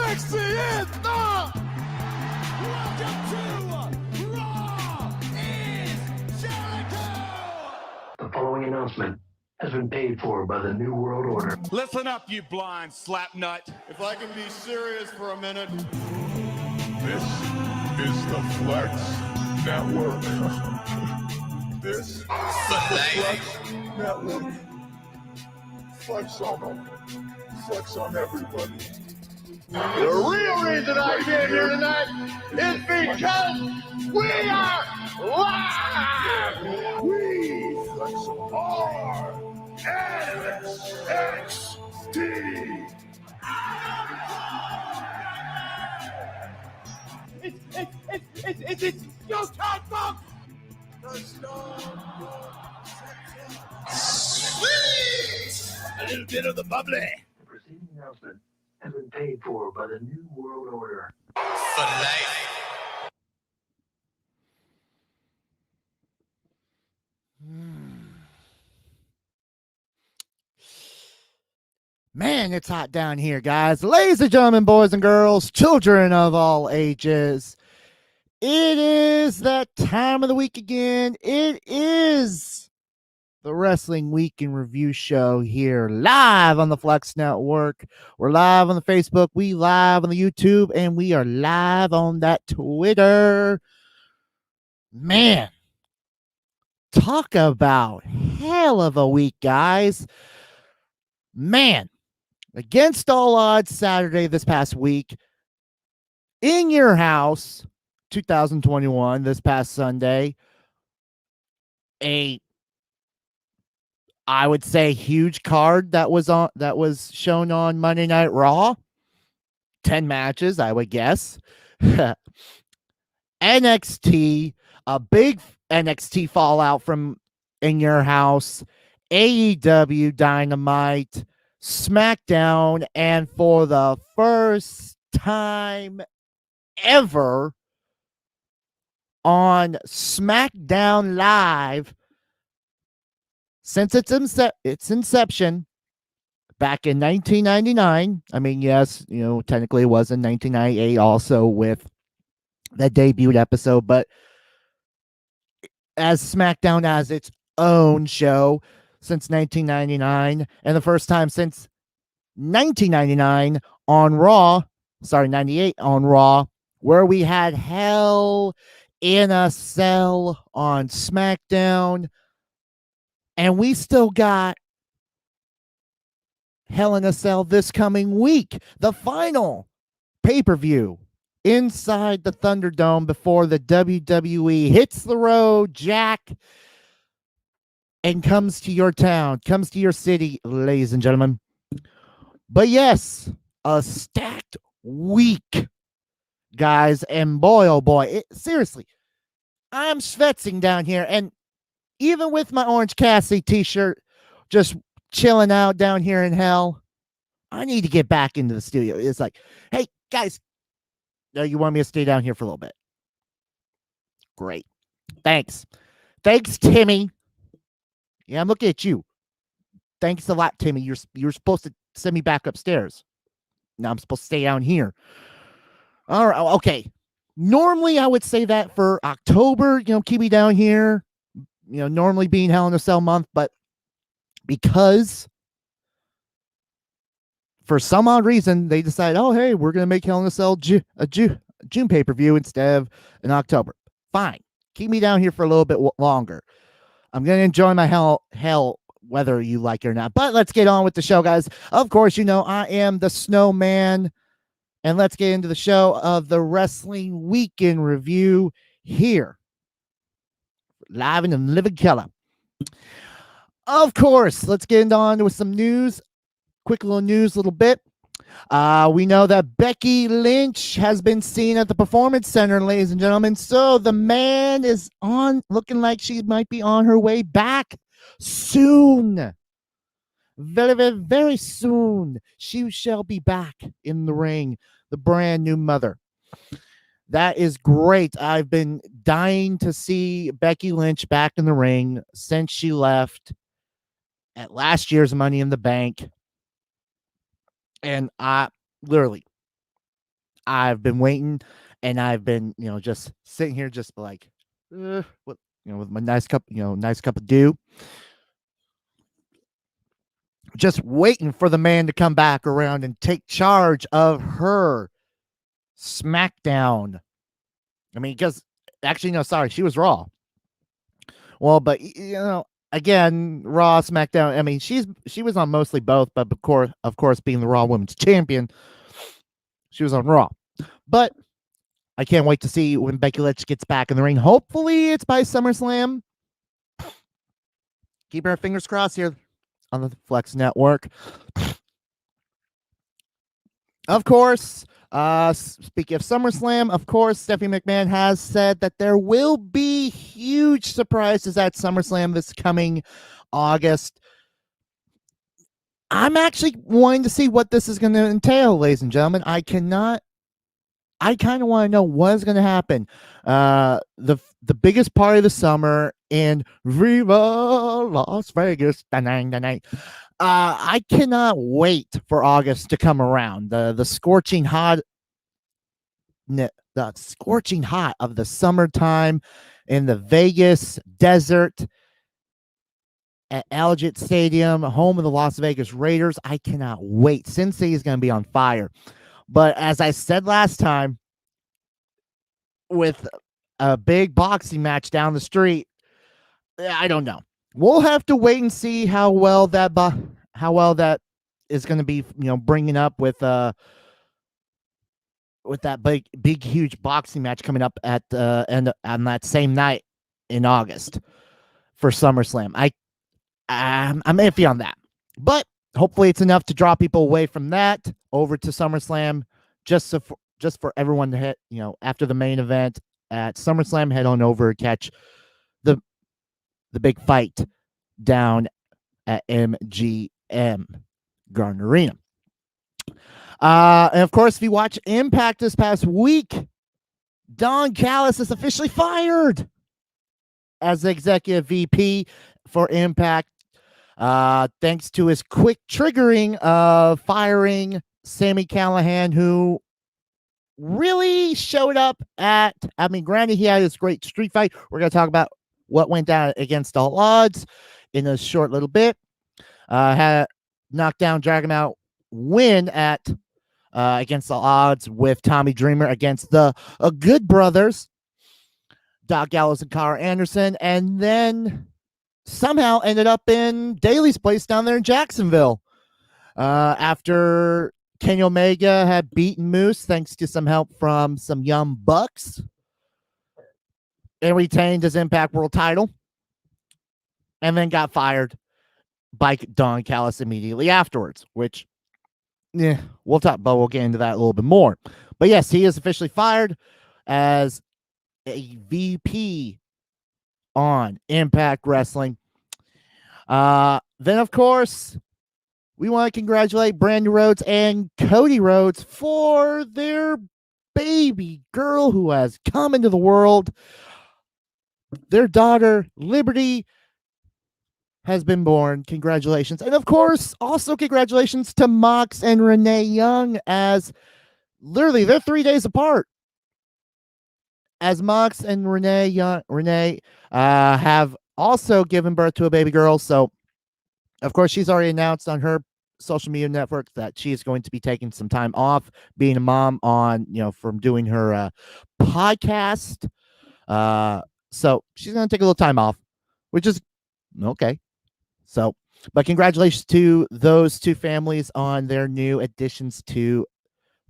sexy is the... Welcome to Raw is Jericho! The following announcement has been paid for by the New World Order. Listen up, you blind slapnut. If I can be serious for a minute. This is the Flex Network. This is the Flex Network. Flex on them. Flex on everybody. The real reason I came here tonight is because we are live! We Flex are NXT. It's your time, folks! Sweet! A little bit of the bubbly. The preceding announcement has been paid for by the New World Order. For life. Man, it's hot down here, guys. Ladies and gentlemen, boys and girls, children of all ages. It is that time of the week again. It is the Wrestling Week in Review show here live on the Flex Network. We're live on the Facebook. We live on the YouTube, and we are live on that Twitter. Man, talk about hell of a week, guys. Man, against all odds, Saturday this past week, in your house, 2021, this past Sunday, I would say huge card that was shown on Monday Night Raw. 10 matches, I would guess. NXT, a big NXT fallout from In Your House, AEW Dynamite, SmackDown, and for the first time ever on SmackDown Live since its inception back in 1999. I mean, yes, technically it was in 1998 also with that debut episode, but as SmackDown as its own show since 1999, and the first time since 1999 on Raw, 98 on Raw, where we had Hell in a Cell on SmackDown, and we still got Hell in a Cell this coming week, the final pay-per-view inside the Thunderdome before the WWE hits the road, Jack, and comes to your town, comes to your city, ladies and gentlemen. But yes, a stacked week, guys, and boy, oh boy, seriously, I'm schwitzing down here, and even with my Orange Cassidy t-shirt, just chilling out down here in hell, I need to get back into the studio. It's like, hey, guys, you want me to stay down here for a little bit? Great. Thanks, Timmy. Yeah, I'm looking at you. Thanks a lot, Timmy. You're supposed to send me back upstairs. Now I'm supposed to stay down here. All right, okay. Normally I would say that for October, keep me down here. Normally being Hell in a Cell month, but because for some odd reason they decide, oh hey, we're gonna make Hell in a Cell a June pay-per-view instead of in October. Fine, keep me down here for a little bit longer. I'm gonna enjoy my hell whether you like it or not. But let's get on with the show, guys. Of course, I am the Snowman, and let's get into the show of the Wrestling Week in Review here, live in the living color. Of course, let's get on with some news. Quick little news, little bit. We know that Becky Lynch has been seen at the Performance Center, ladies and gentlemen. So the man is looking like she might be on her way back soon. Very, very, very soon. She shall be back in the ring, the brand new mother. That is great. I've been dying to see Becky Lynch back in the ring since she left at last year's Money in the Bank. And I literally, I've been waiting, and I've been, just sitting here, just like, what, with my nice cup of dew, just waiting for the man to come back around and take charge of her SmackDown. I mean, because actually, no, sorry, she was Raw. Well, but again, Raw, SmackDown. I mean, she was on mostly both, but of course, being the Raw Women's Champion, she was on Raw. But I can't wait to see when Becky Lynch gets back in the ring. Hopefully, it's by SummerSlam. Keep our fingers crossed here on the Flex Network. Of course, speaking of SummerSlam, of course, Stephanie McMahon has said that there will be huge surprises at SummerSlam this coming August. I'm actually wanting to see what this is going to entail, ladies and gentlemen. I kind of want to know what is going to happen. The biggest party of the summer in Viva Las Vegas. I cannot wait for August to come around. The scorching hot of the summertime in the Vegas desert at Allegiant Stadium, home of the Las Vegas Raiders. I cannot wait. Sin City is going to be on fire. But as I said last time, with a big boxing match down the street, I don't know. We'll have to wait and see how well that is going to be, bringing up with that big huge boxing match coming up at end on that same night in August for SummerSlam. I'm iffy on that, but hopefully it's enough to draw people away from that over to SummerSlam, just for everyone to hit, after the main event at SummerSlam, head on over and catch the big fight down at MGM Garden Arena. And of course, if you watch Impact this past week, Don Callis is officially fired as the executive VP for Impact, thanks to his quick triggering of firing Sami Callihan, who really showed up granted, he had his great street fight. We're going to talk about what went down against all odds in a short little bit. Had a knockdown, drag him out win at against all odds with Tommy Dreamer against the Good Brothers, Doc Gallows and Carl Anderson, and then somehow ended up in Daly's place down there in Jacksonville after Kenny Omega had beaten Moose thanks to some help from some young bucks and retained his Impact World title, and then got fired by Don Callis immediately afterwards, which we'll talk about. We'll get into that a little bit more. But yes, he is officially fired as a VP on Impact Wrestling. Then, of course, we want to congratulate Brandi Rhodes and Cody Rhodes for their baby girl who has come into the world. Their daughter, Liberty, has been born. Congratulations. And of course, also congratulations to Mox and Renee Young, as literally they're 3 days apart. As Mox and Renee have also given birth to a baby girl. So, of course, she's already announced on her social media network that she is going to be taking some time off being a mom from doing her podcast. So she's going to take a little time off, which is okay. So, but congratulations to those two families on their new additions to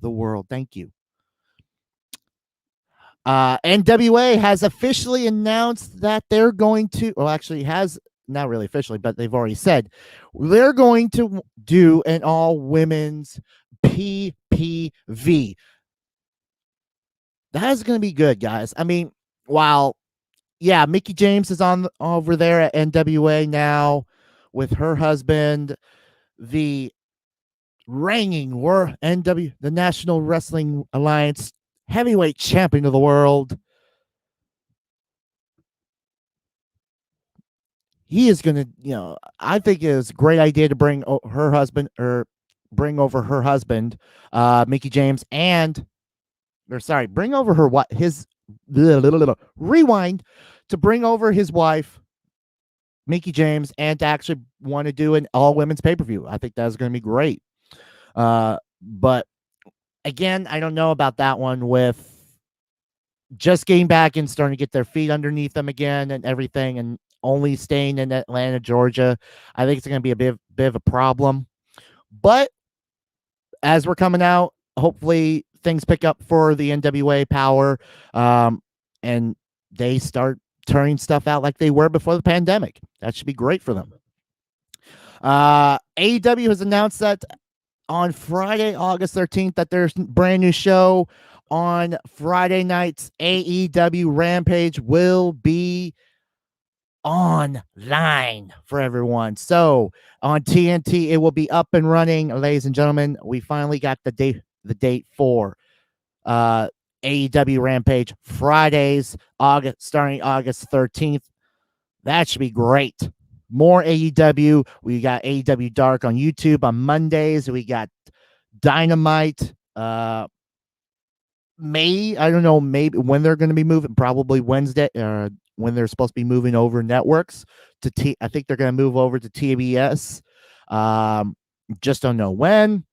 the world. Thank you. NWA has officially announced that they're going to, well, actually has not really officially, but they've already said they're going to do an all women's PPV. That is going to be good, guys. I mean, while, yeah, Mickie James is on over there at NWA now with her husband, the reigning the National Wrestling Alliance heavyweight champion of the world. He is going to, I think it was a great idea to bring over her husband, Mickie James, and or sorry, bring over her what his rewind to bring over his wife, Mickey James, and to actually want to do an all women's pay per view. I think that's going to be great. But again, I don't know about that one with just getting back and starting to get their feet underneath them again and everything, and only staying in Atlanta, Georgia. I think it's going to be a bit of a problem. But as we're coming out, hopefully things pick up for the NWA Power, and they start turning stuff out like they were before the pandemic. That should be great for them. AEW has announced that on Friday, August 13th, that there's a brand new show on Friday nights. AEW Rampage will be online for everyone. So on TNT, it will be up and running, ladies and gentlemen. We finally got the date for AEW Rampage Fridays, starting August 13th. That should be great. More AEW. We got AEW Dark on YouTube on Mondays. We got Dynamite. I don't know, maybe when they're going to be moving, probably Wednesday, when they're supposed to be moving over networks to I think they're going to move over to TBS. Just don't know when.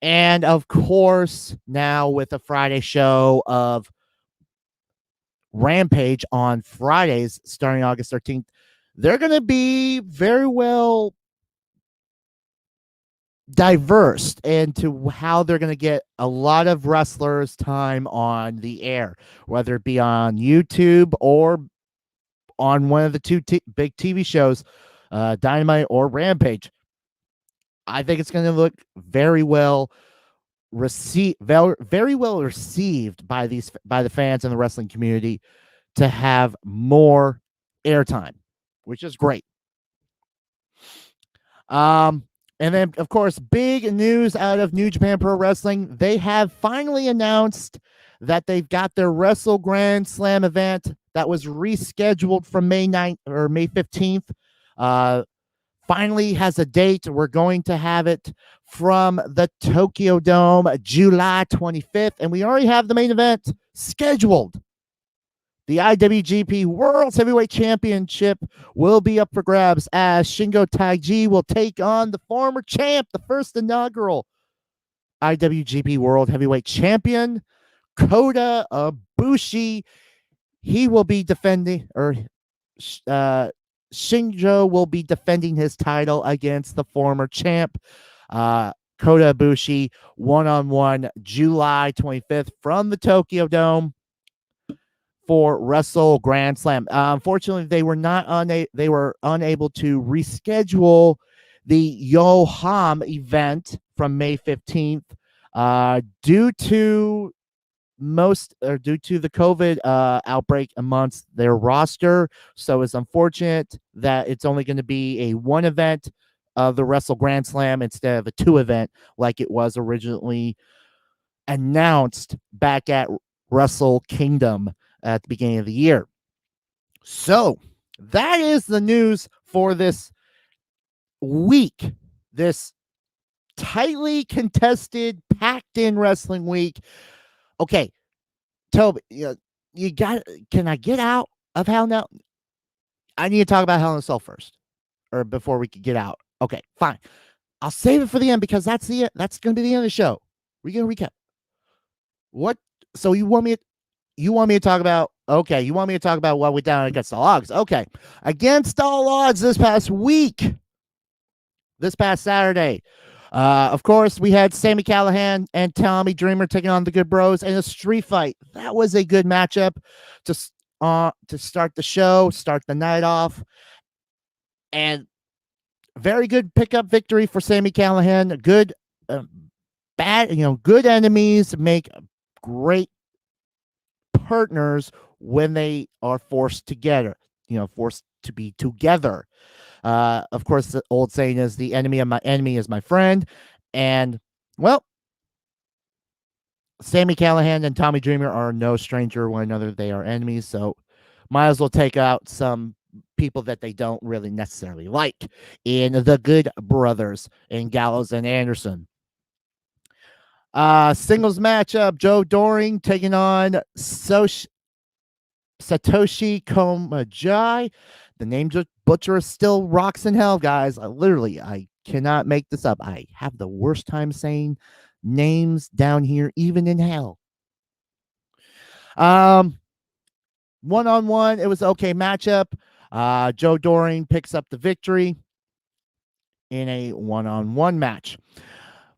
And of course, now with a Friday show of Rampage on Fridays starting August 13th, they're going to be very well diverse into how they're going to get a lot of wrestlers time on the air, whether it be on YouTube or on one of the two big TV shows, Dynamite or Rampage. I think it's going to look very well received by the fans and the wrestling community to have more airtime, which is great. And then, of course, big news out of New Japan Pro Wrestling. They have finally announced that they've got their Wrestle Grand Slam event that was rescheduled from May 9th or May 15th. Finally has a date. We're going to have it from the Tokyo Dome, July 25th. And we already have the main event scheduled. The IWGP World Heavyweight Championship will be up for grabs as Shingo Taiji will take on the former champ, the first inaugural IWGP World Heavyweight Champion, Kota Ibushi. He will be defending, Shingo will be defending his title against the former champ, Kota Ibushi, one-on-one, July 25th from the Tokyo Dome for Wrestle Grand Slam. Unfortunately, they were unable to reschedule the Yoham event from May 15th due to the COVID outbreak amongst their roster. So it's unfortunate that it's only going to be a one event of the Wrestle Grand Slam instead of a two event like it was originally announced back at Wrestle Kingdom at the beginning of the year. So that is the news for this week, this tightly contested, packed in wrestling week. Okay, Toby, can I get out of Hell Now? I need to talk about Hell in a Cell first, or before we could get out. Okay, fine. I'll save it for the end because that's going to be the end of the show. We're going to recap. What? So you want me to talk about? Okay, you want me to talk about what went down against all odds? Okay, against all odds this past Saturday. Of course, we had Sami Callihan and Tommy Dreamer taking on the Good Bros in a street fight. That was a good matchup to start the show, start the night off, and very good pickup victory for Sami Callihan. Good enemies make great partners when they are forced together. Forced to be together. Of course, the old saying is the enemy of my enemy is my friend. And, well, Sami Callihan and Tommy Dreamer are no stranger to one another. They are enemies, so might as well take out some people that they don't really necessarily like in the Good Brothers and Gallows and Anderson. Singles matchup, Joe Doring taking on Satoshi Komajai. The name butcher still rocks in hell, guys. I cannot make this up. I have the worst time saying names down here, even in hell. One-on-one, it was okay matchup. Joe Doring picks up the victory in a one-on-one match.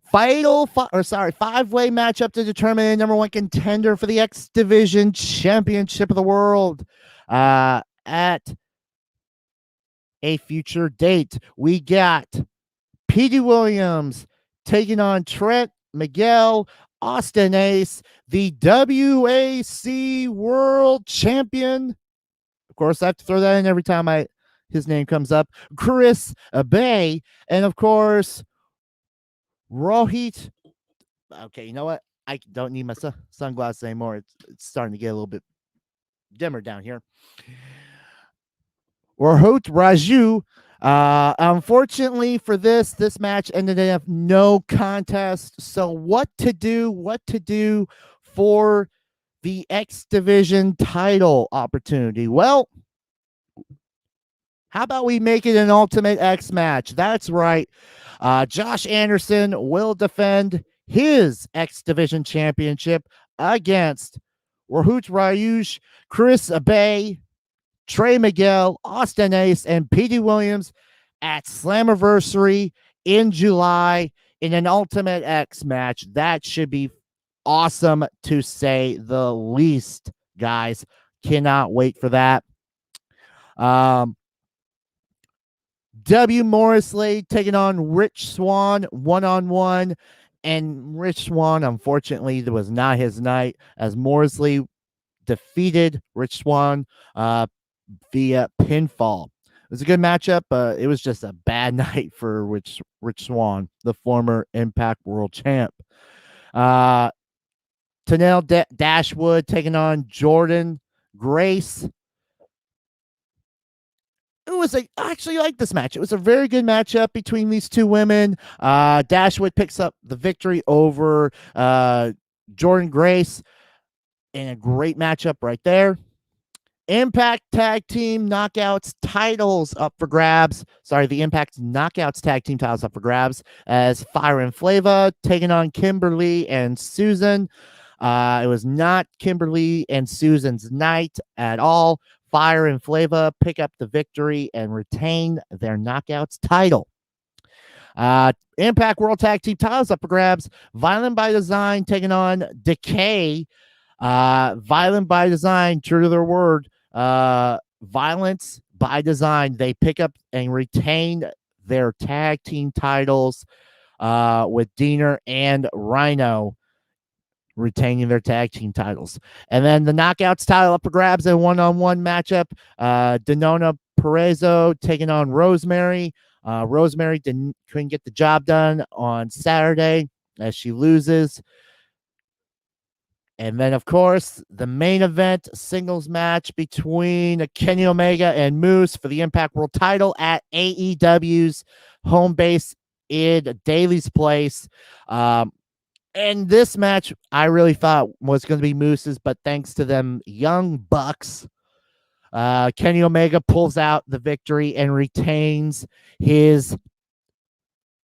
Five-way matchup to determine number one contender for the X Division Championship of the World. At a future date, we got Petey Williams taking on Trent Miguel, Austin Ace, the WAC World Champion. Of course, I have to throw that in every time his name comes up. Chris Bay, and of course, Rohit. Okay, you know what? I don't need my sunglasses anymore. It's starting to get a little bit dimmer down here. Rohit Raju. Unfortunately for this match ended up no contest. So what to do for the X Division title opportunity? Well, how about we make it an Ultimate X match? That's right. Josh Anderson will defend his X Division Championship against Rohit Raju, Chris Bay, Trey Miguel, Austin Ace, and Petey Williams at Slammiversary in July in an Ultimate X match. That should be awesome, to say the least, guys. Cannot wait for that. W. Morrisley taking on Rich Swann one-on-one. And Rich Swann, unfortunately, it was not his night, as Morrisley defeated Rich Swann via pinfall. It was a good matchup. It was just a bad night for Rich Swann, the former Impact World Champ. Tanel Dashwood taking on Jordan Grace. I actually like this match. It was a very good matchup between these two women. Dashwood picks up the victory over Jordan Grace in a great matchup right there. Impact Tag Team Knockouts titles up for grabs. The Impact Knockouts Tag Team titles up for grabs as Fire and Flava taking on Kimberly and Susan. It was not Kimberly and Susan's night at all. Fire and Flava pick up the victory and retain their Knockouts title. Impact World Tag Team titles up for grabs. Violent by Design taking on Decay. Violent by Design, true to their word. Violence by Design, they pick up and retain their tag team titles with Diener and Rhino retaining their tag team titles. And then the Knockouts title up for grabs in a one-on-one matchup. Denona Perezzo taking on Rosemary. Rosemary couldn't get the job done on Saturday as she loses. And then, of course, the main event singles match between Kenny Omega and Moose for the Impact World title at AEW's home base in Daly's Place. And this match, I really thought was going to be Moose's, but thanks to them young bucks, Kenny Omega pulls out the victory and retains his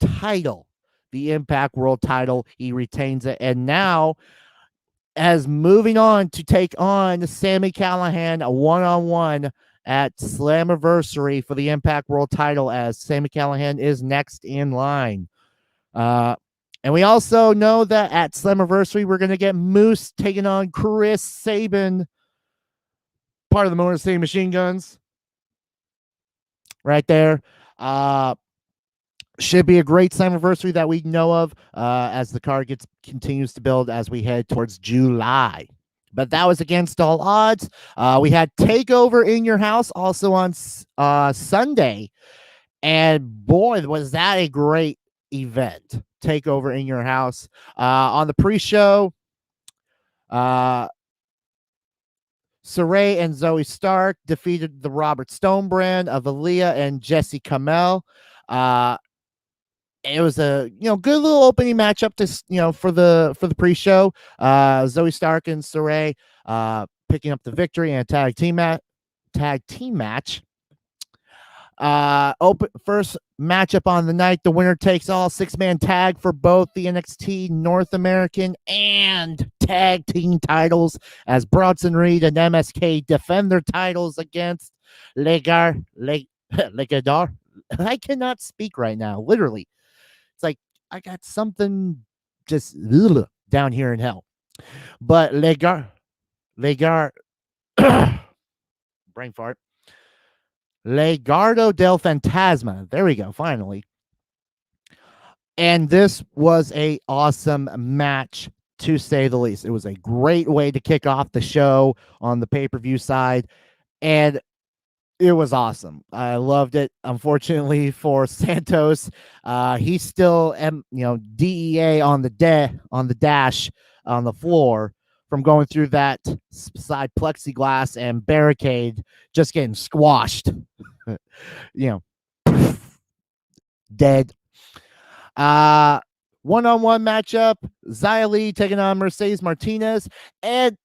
title, the Impact World title. He retains it. And now, as moving on to take on Sami Callihan a one-on-one at Slammiversary for the Impact World title, as Sami Callihan is next in line. And we also know that at Slammiversary, we're going to get Moose taking on Chris Sabin, part of the Motor City Machine Guns. Right there. Should be a great Slammiversary that we know of as the card continues to build as we head towards July. But that was against all odds. We had TakeOver in Your House also on Sunday. And boy, was that a great event. TakeOver in Your House. On the pre-show, Saray and Zoe Stark defeated the Robert Stone brand of Aaliyah and Jesse Kamel. it was a good little opening matchup to for the pre-show. Zoe Stark and Saray picking up the victory in a tag team match. Open first matchup on the night. The winner takes all 6-man tag for both the NXT North American and tag team titles as Bronson Reed and MSK defend their titles against Legadar. I cannot speak right now. Literally, it's like I got something just down here in hell. But Legar, brain fart. Legardo del Fantasma. There we go, finally. And this was a awesome match, to say the least. It was a great way to kick off the show on the pay-per-view side, and it was awesome. I loved it. Unfortunately for Santos, he's still DEA on the dash on the floor from going through that side plexiglass and barricade, just getting squashed. Dead. One-on-one matchup, Xia Li taking on Mercedes Martinez. And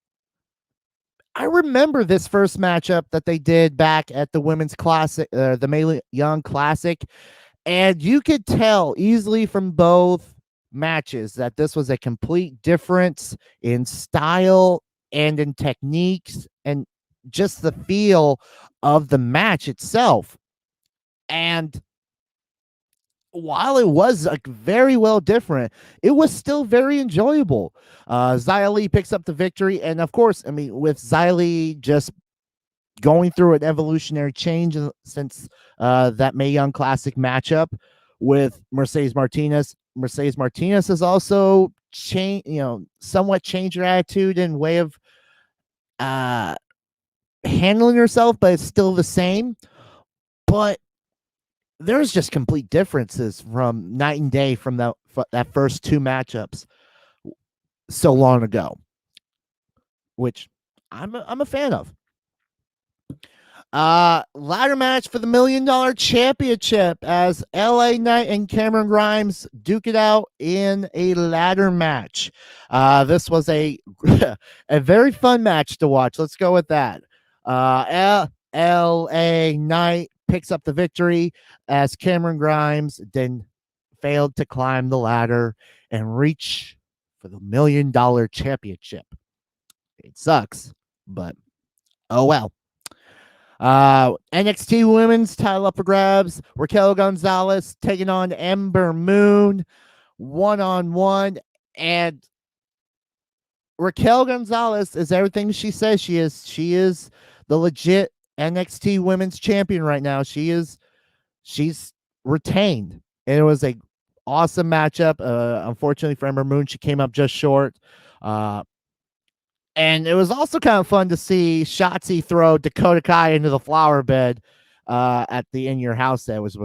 I remember this first matchup that they did back at the Women's Classic, the Mae Young Classic. And you could tell easily from both matches that this was a complete difference in style and in techniques and just the feel of the match itself. And while it was like very well different, it was still very enjoyable. Xia Li picks up the victory, and of course, I mean, with Xia Li just going through an evolutionary change since that Mae Young Classic matchup with Mercedes Martinez. Mercedes Martinez has also somewhat changed her attitude and way of handling herself, but it's still the same. But there's just complete differences from night and day from that first two matchups so long ago, which I'm a fan of. Ladder match for the $1 Million Championship as LA Knight and Cameron Grimes duke it out in a ladder match. This was a a very fun match to watch. Let's go with that. LA Knight picks up the victory as Cameron Grimes then failed to climb the ladder and reach for the $1 Million Championship. It sucks, but oh well. NXT Women's title up for grabs. Raquel Gonzalez taking on Ember Moon 1-on-1, and Raquel Gonzalez is everything she says she is. She is the legit NXT Women's Champion right now. She's retained, and it was a awesome matchup. Unfortunately for Ember Moon, she came up just short. And it was also kind of fun to see Shotzi throw Dakota Kai into the flower bed at the In Your House. That was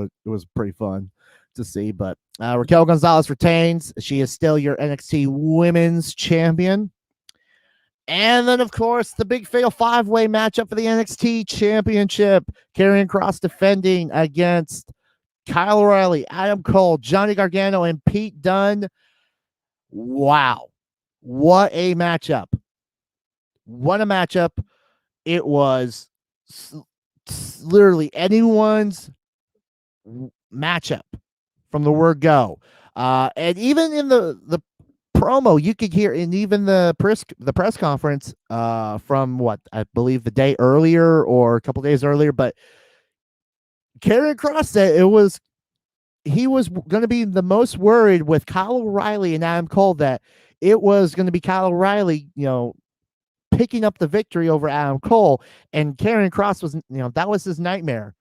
pretty fun to see. But Raquel Gonzalez retains. She is still your NXT Women's Champion. And then, of course, the big fatal 5-way matchup for the NXT Championship. Karrion Kross defending against Kyle O'Reilly, Adam Cole, Johnny Gargano, and Pete Dunne. Wow. What a matchup. What a matchup. It was literally anyone's matchup from the word go. And even in the promo, you could hear, and even the press conference from what I believe the day earlier or a couple days earlier, but Karrion Kross said he was going to be the most worried with Kyle O'Reilly and Adam Cole that it was going to be Kyle O'Reilly, picking up the victory over Adam Cole, and Karrion Kross was, that was his nightmare,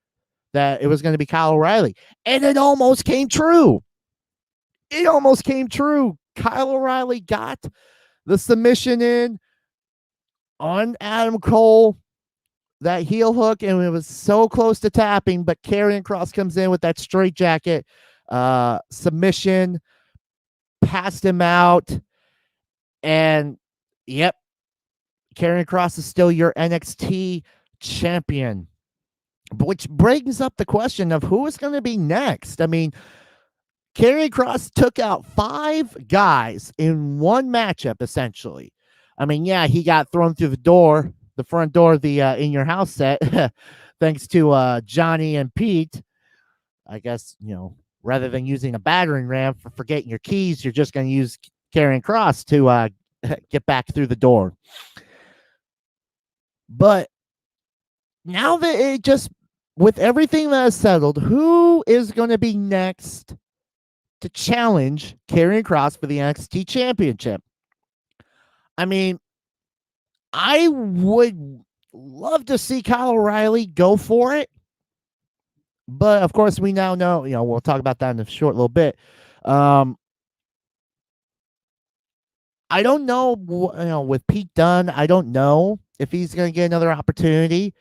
that it was going to be Kyle O'Reilly, and it almost came true. Kyle O'Reilly got the submission in on Adam Cole, that heel hook, and it was so close to tapping, but Karrion Kross comes in with that straitjacket submission, passed him out, and yep, Karrion Kross is still your NXT champion, which brings up the question of who is going to be next. I mean, Karrion Kross took out 5 guys in one matchup, essentially. I mean, yeah, he got thrown through the front door of the In Your House set, thanks to Johnny and Pete. I guess, rather than using a battering ram for forgetting your keys, you're just going to use Karrion Kross to get back through the door. But now that it just, with everything that is settled, who is going to be next to challenge Karrion Kross for the NXT Championship? I mean, I would love to see Kyle O'Reilly go for it. But of course, we now know, we'll talk about that in a short little bit. I don't know, with Pete Dunne, I don't know if he's going to get another opportunity,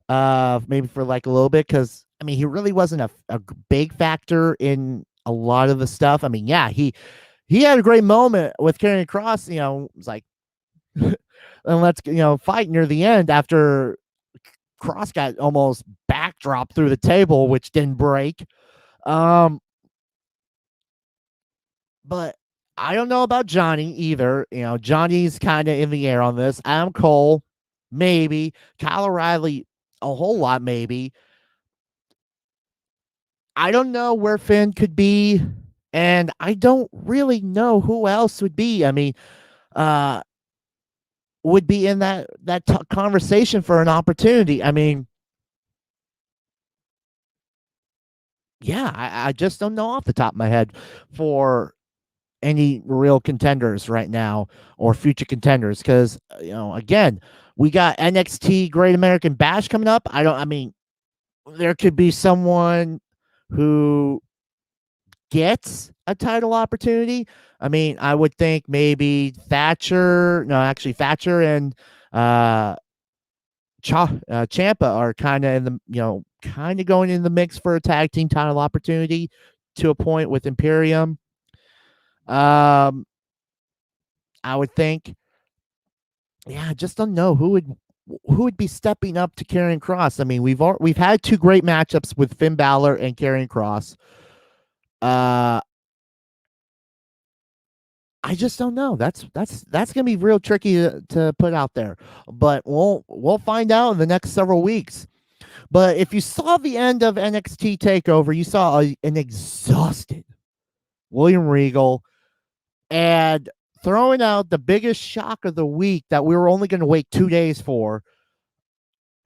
maybe for like a little bit, because, I mean, he really wasn't a big factor in a lot of the stuff. I mean, yeah, he had a great moment with Karrion Kross, it was like, and let's, fight near the end after Kross got almost backdropped through the table, which didn't break. But I don't know about Johnny either. Johnny's kind of in the air on this. Adam Cole, maybe. Kyle O'Reilly, a whole lot, maybe. I don't know where Finn could be, and I don't really know who else would be. I mean, would be in that conversation for an opportunity. I mean, yeah, I just don't know off the top of my head for any real contenders right now or future contenders, because again, we got NXT Great American Bash coming up. I mean, there could be someone who gets a title opportunity. I mean, I would think maybe Thatcher and Ciampa are kind of in the kind of going in the mix for a tag team title opportunity to a point with Imperium. I would think, yeah, I just don't know who would be stepping up to Karrion Kross. I mean, we've had 2 great matchups with Finn Balor and Karrion Kross. I just don't know. That's gonna be real tricky to put out there, but we'll find out in the next several weeks. But if you saw the end of NXT Takeover, you saw an exhausted William Regal, and throwing out the biggest shock of the week that we were only going to wait 2 days for,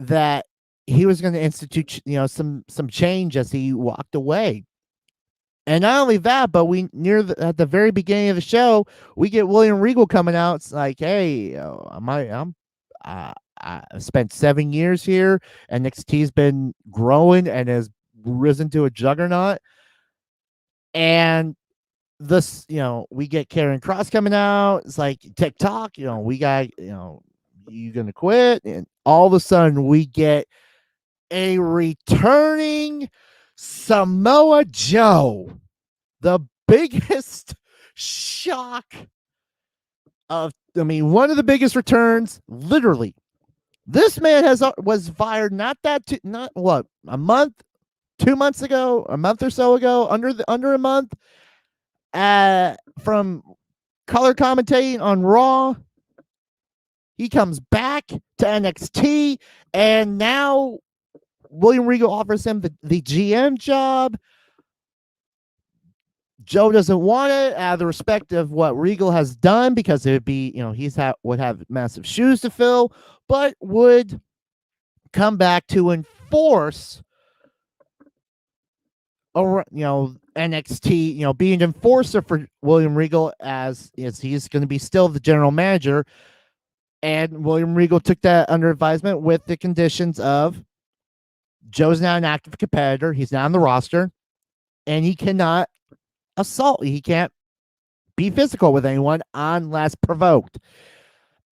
that he was going to institute, some change as he walked away. And not only that, but at the very beginning of the show, we get William Regal coming out. It's like, hey, I spent 7 years here. NXT's been growing and has risen to a juggernaut. And this, we get Karrion Kross coming out. It's like TikTok, we got, you gonna quit? And all of a sudden we get a returning Samoa Joe. The biggest shock one of the biggest returns, literally. This man was fired a month, 2 months ago, a month or so ago, under a month, from color commentating on Raw. He comes back to NXT, and now William Regal offers him the GM job. Joe doesn't want it out of the respect of what Regal has done, because it would be, would have massive shoes to fill, but would come back to enforce, NXT, be an enforcer for William Regal as he's going to be still the general manager. And William Regal took that under advisement with the conditions of Joe's not an active competitor. He's not on the roster, and he cannot assault. He can't be physical with anyone unless provoked.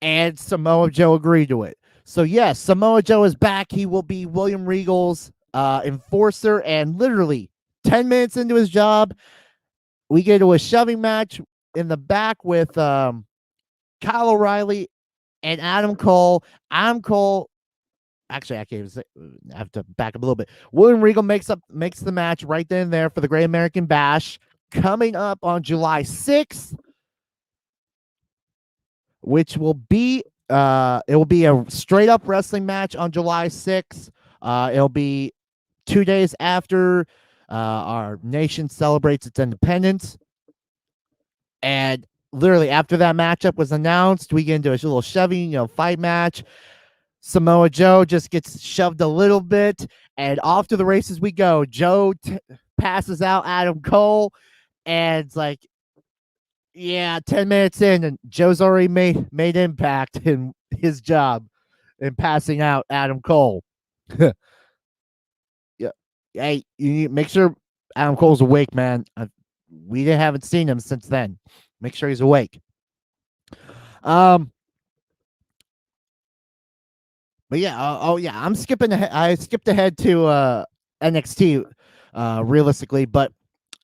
And Samoa Joe agreed to it. So yes, Samoa Joe is back. He will be William Regal's enforcer, and literally 10 minutes into his job, we get to a shoving match in the back with Kyle O'Reilly and Adam Cole. Actually, I have to back up a little bit. William Regal makes the match right then and there for the Great American Bash. coming up on July 6th, which will be it will be a straight up wrestling match on July 6th. It'll be 2 days after our nation celebrates its independence. And literally after that matchup was announced, we get into a little shoving, fight match. Samoa Joe just gets shoved a little bit, and off to the races we go. Joe passes out Adam Cole, and it's like, yeah, 10 minutes in, and Joe's already made impact in his job in passing out Adam Cole. Yeah, hey, you need make sure Adam Cole's awake, man. We haven't seen him since then. Make sure he's awake. But yeah, I'm skipping ahead. I skipped ahead to NXT, realistically, but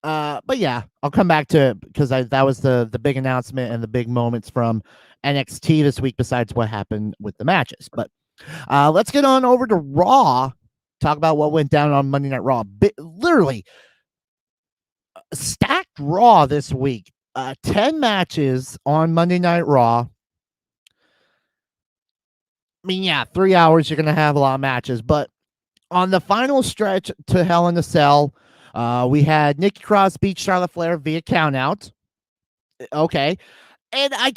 yeah, I'll come back to it because that was the big announcement and the big moments from NXT this week. Besides what happened with the matches, but let's get on over to Raw. Talk about what went down on Monday Night Raw. Literally stacked Raw this week. 10 matches on Monday Night Raw. I mean, yeah, 3 hours, you're going to have a lot of matches. But on the final stretch to Hell in a Cell, we had Nikki Cross beat Charlotte Flair via countout. Okay. And I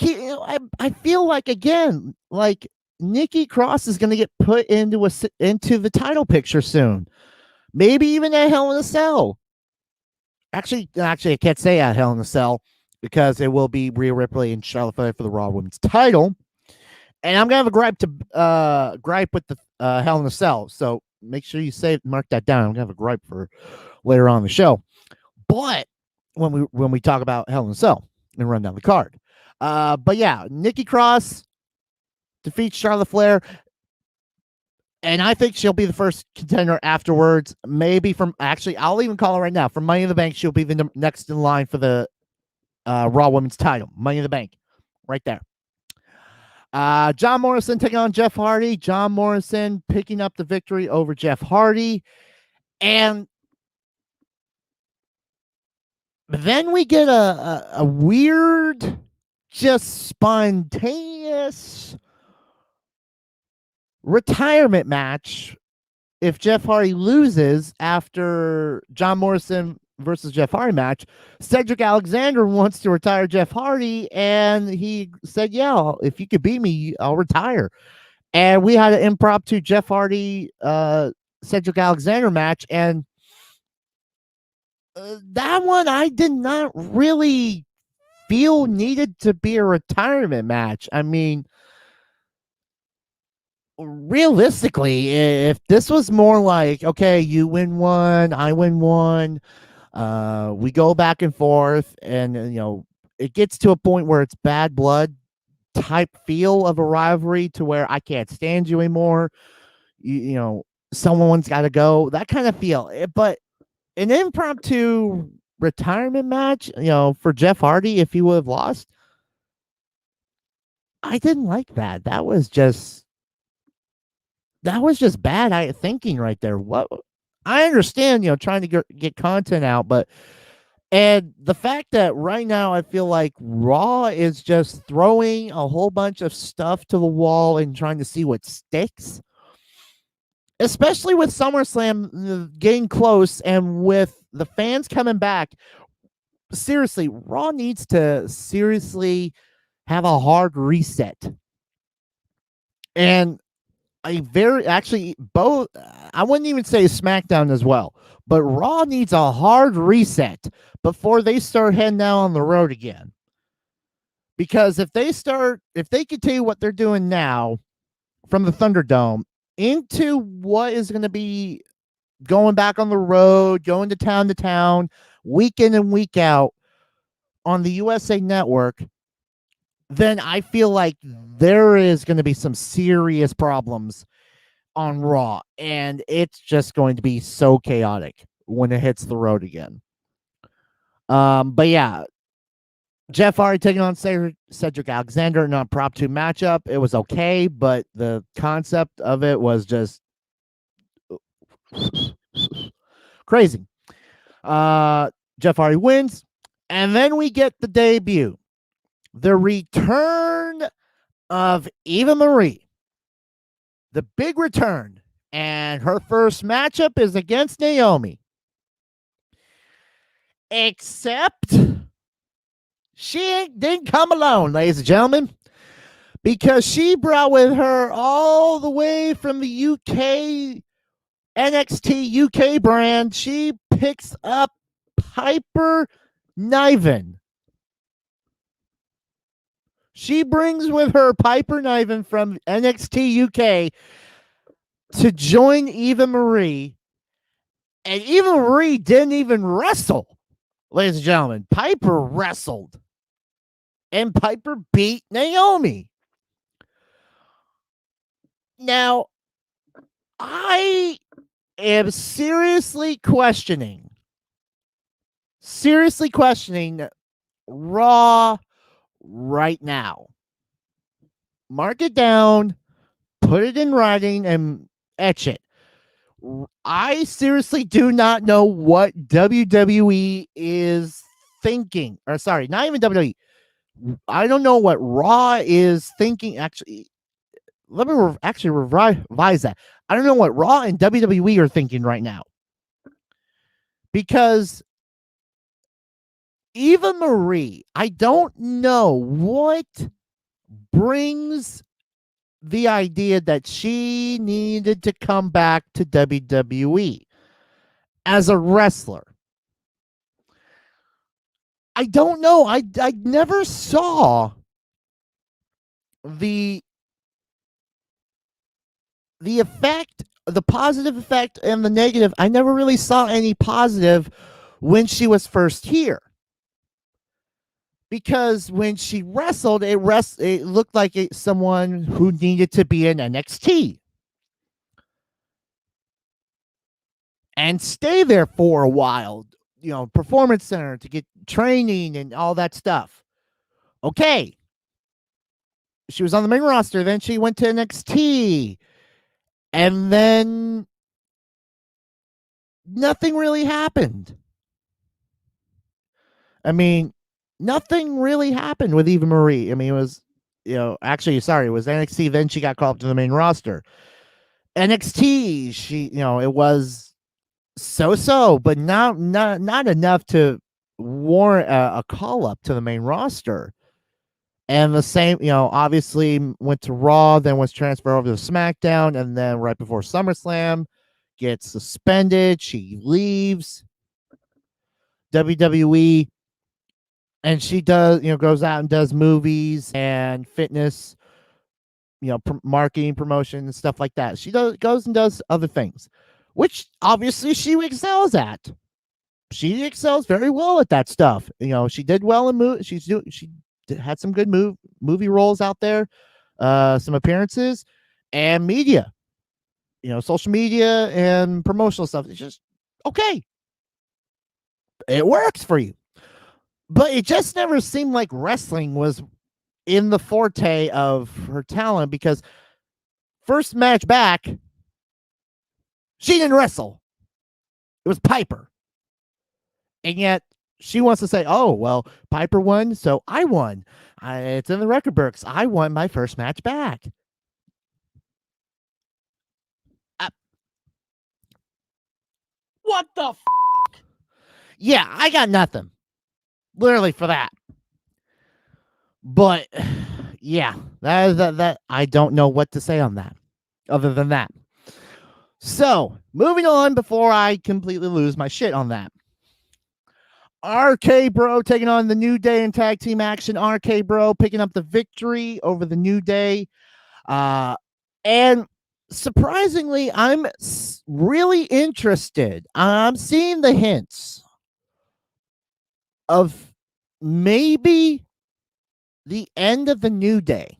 feel like, again, like Nikki Cross is going to get put into the title picture soon. Maybe even at Hell in a Cell. Actually, I can't say at Hell in a Cell because it will be Rhea Ripley and Charlotte Flair for the Raw Women's title. And I'm gonna have a gripe with the Hell in a Cell. So make sure you mark that down. I'm gonna have a gripe for later on in the show. But when we talk about Hell in a Cell and run down the card. But yeah, Nikki Cross defeats Charlotte Flair. And I think she'll be the first contender afterwards. Maybe I'll even call it right now. For Money in the Bank, she'll be the next in line for the Raw Women's title. Money in the Bank. Right there. John Morrison taking on Jeff Hardy. John Morrison picking up the victory over Jeff Hardy. And then we get a weird, just spontaneous retirement match if Jeff Hardy loses after John Morrison versus Jeff Hardy match. Cedric Alexander wants to retire Jeff Hardy, and he said, yeah, if you could beat me, I'll retire. And we had an impromptu Jeff Hardy Cedric Alexander match, and that one I did not really feel needed to be a retirement match. I mean, realistically, if this was more like, okay, you win one, I win one, we go back and forth, and it gets to a point where it's bad blood type feel of a rivalry to where I can't stand you anymore. Someone's got to go, that kind of feel. But an impromptu retirement match, for Jeff Hardy, if he would have lost, I didn't like that. That was just bad thinking right there. What I understand, trying to get content out, and the fact that right now I feel like Raw is just throwing a whole bunch of stuff to the wall and trying to see what sticks, especially with SummerSlam getting close and with the fans coming back. Seriously, Raw needs to seriously have a hard reset. And both, I wouldn't even say SmackDown as well, but Raw needs a hard reset before they start heading down on the road again. Because if they continue what they're doing now from the Thunderdome into what is going to be going back on the road, going to town, week in and week out on the USA Network, then I feel like there is going to be some serious problems on Raw, and it's just going to be so chaotic when it hits the road again. But yeah, Jeff Hardy taking on Cedric Alexander in a Prop 2 matchup. It was okay, but the concept of it was just crazy. Jeff Hardy wins. And then we get the debut, the return of Eva Marie, the big return. And her first matchup is against Naomi. Except she didn't come alone, ladies and gentlemen, because she brought with her all the way from the UK, NXT UK brand. She picks up Piper Niven. She brings with her Piper Niven from NXT UK to join Eva Marie. And Eva Marie didn't even wrestle, ladies and gentlemen. Piper wrestled. And Piper beat Naomi. Now, I am seriously questioning Raw right now. Mark it down, put it in writing, and etch it. I seriously do not know what WWE is thinking. Or sorry, not even WWE. I don't know what Raw is thinking. Actually, let me revise that. I don't know what Raw and WWE are thinking right now. Because Eva Marie, I don't know what brings the idea that she needed to come back to WWE as a wrestler. I don't know. I never saw the effect, the positive effect and the negative. I never really saw any positive when she was first here. Because when she wrestled, it looked like someone who needed to be in NXT and stay there for a while, Performance Center to get training and all that stuff. Okay. She was on the main roster. Then she went to NXT. And then nothing really happened. I mean, nothing really happened with Eva Marie. I mean, it was, it was NXT. Then she got called up to the main roster. NXT, it was so, but not enough to warrant a call up to the main roster. And the same, obviously went to Raw, then was transferred over to SmackDown, and then right before SummerSlam, gets suspended. She leaves WWE, and she does, goes out and does movies and fitness, marketing, promotion, and stuff like that. She goes and does other things, which obviously she excels at. She excels very well at that stuff. She did well in movies. She had some good movie roles out there, some appearances, and media, social media and promotional stuff. It's just okay. It works for you. But it just never seemed like wrestling was in the forte of her talent, because first match back, she didn't wrestle. It was Piper. And yet she wants to say, oh, well, Piper won, so I won. It's in the record books. I won my first match back. What the f***? Yeah, I got nothing. Literally for that. But yeah, that I don't know what to say on that other than that. So, moving on before I completely lose my shit on that. RK Bro taking on the New Day in tag team action. RK Bro picking up the victory over the New Day. And surprisingly, I'm really interested. I'm seeing the hints of maybe the end of the New Day.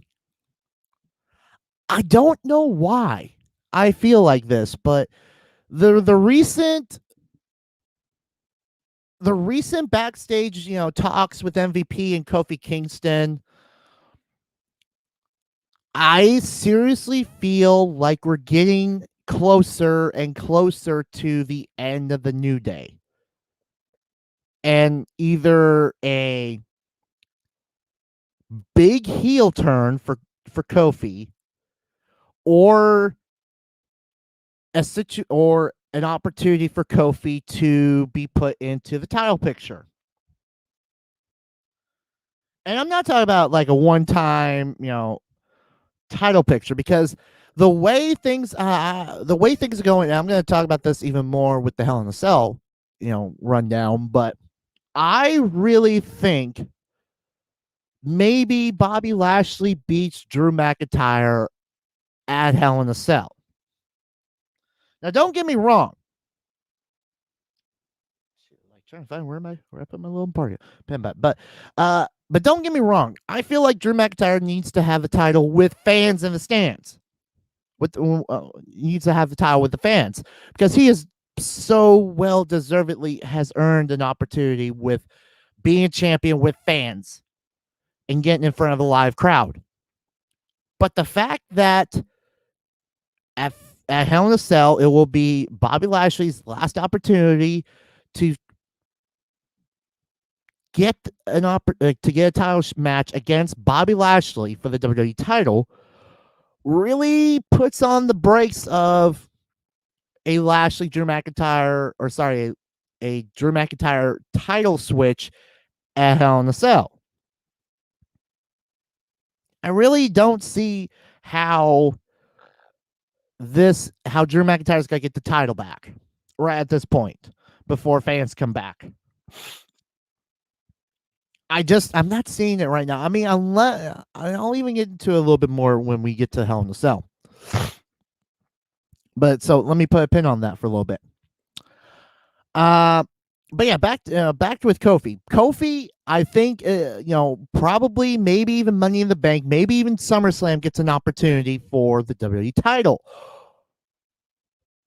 I don't know why I feel like this, but the recent backstage, talks with MVP and Kofi Kingston, I seriously feel like we're getting closer and closer to the end of the New Day. and either a big heel turn for Kofi, or or an opportunity for Kofi to be put into the title picture. And I'm not talking about like a one-time, title picture, because the way things are going, and I'm going to talk about this even more with the Hell in a Cell, rundown, but I really think maybe Bobby Lashley beats Drew McIntyre at Hell in a Cell. Now, don't get me wrong. Like trying to find where I put my little party pen back, but don't get me wrong. I feel like Drew McIntyre needs to have the title with fans in the stands. Needs to have the title with the fans, because he is so well deservedly has earned an opportunity with being a champion with fans and getting in front of a live crowd. But the fact that at Hell in a Cell, it will be Bobby Lashley's last opportunity to get to get a title match against Bobby Lashley for the WWE title really puts on the brakes of a Drew McIntyre title switch at Hell in a Cell. I really don't see how Drew McIntyre is going to get the title back right at this point before fans come back. I'm not seeing it right now. I mean, I'll even get into it a little bit more when we get to Hell in a Cell. But so let me put a pin on that for a little bit. But yeah, back with Kofi. Kofi, I think, probably maybe even Money in the Bank, maybe even SummerSlam gets an opportunity for the WWE title,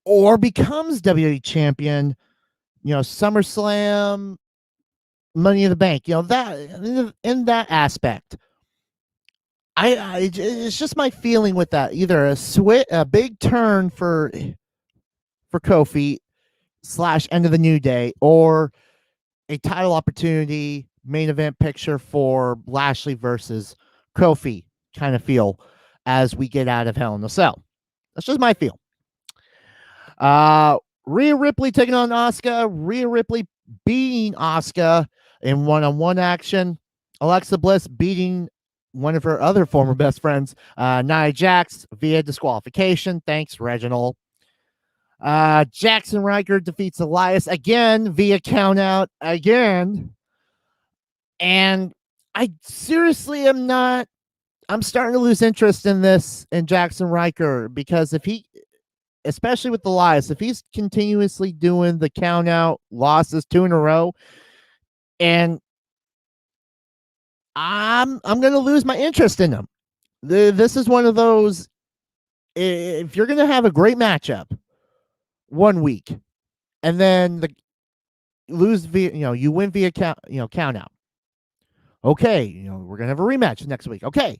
or becomes WWE champion. SummerSlam, Money in the Bank. That in that aspect. It's just my feeling with that. Either a big turn for Kofi / end of the New Day, or a title opportunity, main event picture for Lashley versus Kofi kind of feel as we get out of Hell in a Cell. That's just my feel. Rhea Ripley taking on Asuka. Rhea Ripley beating Asuka in one-on-one action. Alexa Bliss beating one of her other former best friends, Nia Jax, via disqualification. Thanks, Reginald. Jackson Ryker defeats Elias again via countout again. And I seriously am not. I'm starting to lose interest in Jackson Ryker, because especially with Elias, if he's continuously doing the countout losses 2 in a row, and I'm going to lose my interest in him. This is one of those. If you're going to have a great matchup 1 week, and then lose via, you win via count out. Okay, we're gonna have a rematch next week. Okay,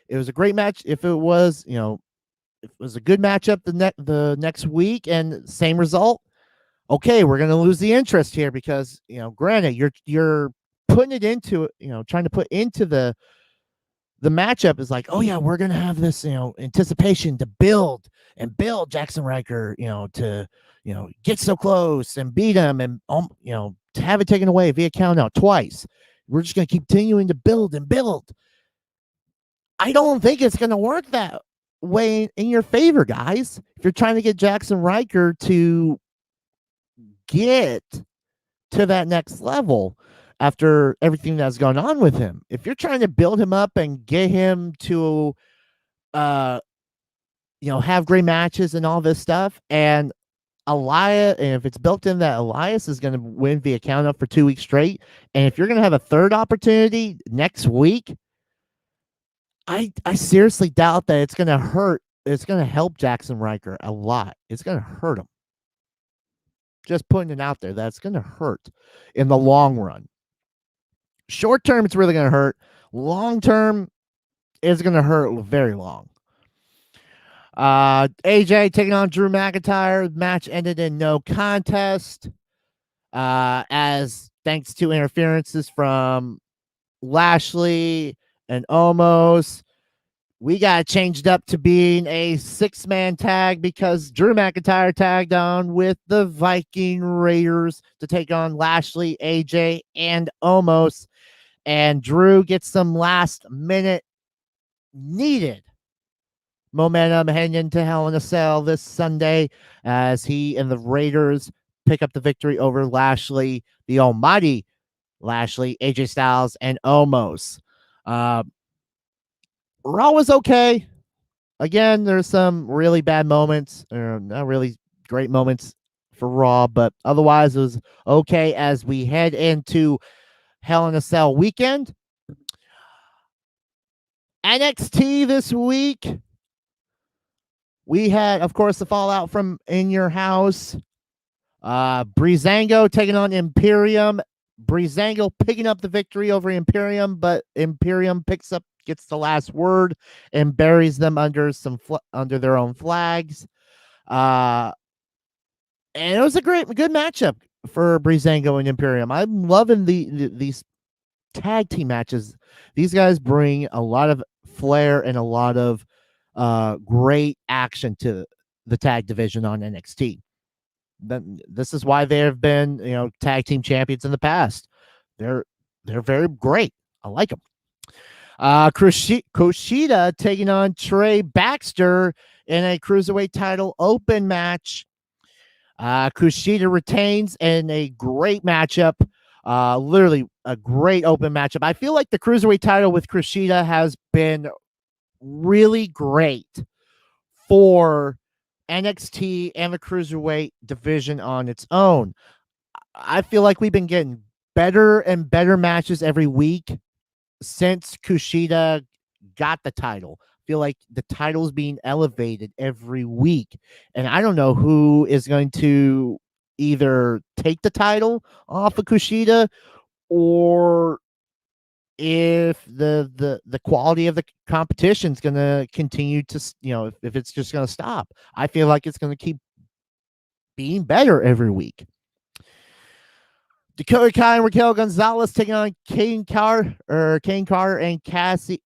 it was a great match. If it was, if it was a good matchup the next week and same result, okay, we're gonna lose the interest here, because granted, you're putting it into trying to put into the matchup is like, oh yeah, we're gonna have this anticipation to build Jackson Ryker to get so close and beat him, and to have it taken away via count out twice. We're just gonna keep continuing to build and build. I don't think it's gonna work that way in your favor, guys. If you're trying to get Jackson Ryker to get to that next level after everything that's gone on with him, if you're trying to build him up and get him to have great matches and all this stuff, and if it's built in that Elias is going to win via count up for 2 weeks straight, and if you're going to have a third opportunity next week, I seriously doubt that it's going to hurt. It's going to help Jackson Ryker a lot. It's going to hurt him. Just putting it out there, that's going to hurt in the long run. Short term, it's really going to hurt. Long term, it's going to hurt very long. AJ taking on Drew McIntyre. Match ended in no contest. As thanks to interferences from Lashley and Omos. We got changed up to being a 6-man tag because Drew McIntyre tagged on with the Viking Raiders to take on Lashley, AJ, and Omos. And Drew gets some last-minute needed momentum heading into Hell in a Cell this Sunday as he and the Raiders pick up the victory over Lashley, the almighty Lashley, AJ Styles, and Omos. Raw was okay. Again, there's some really bad moments, or not really great moments for Raw, but otherwise it was okay as we head into Hell in a Cell weekend. NXT this week. We had, of course, the fallout from In Your House. Breezango taking on Imperium. Breezango picking up the victory over Imperium, but Imperium gets the last word and buries them under under their own flags. And it was a good matchup for Breezango and Imperium. I'm loving these tag team matches. These guys bring a lot of flair and a lot of great action to the tag division on NXT. This is why they have been, tag team champions in the past. They're very great. I like them. Kushida taking on Trey Baxter in a cruiserweight title open match. Kushida retains in a great matchup. Literally a great open matchup. I feel like the cruiserweight title with Kushida has been really great for NXT and the cruiserweight division on its own. I feel like we've been getting better and better matches every week since Kushida got the title. I feel like the title's being elevated every week, and I don't know who is going to either take the title off of Kushida or if the quality of the competition is going to continue to, if it's just going to stop. I feel like it's going to keep being better every week. Dakota Kai and Raquel Gonzalez taking on Kane Carter and Casey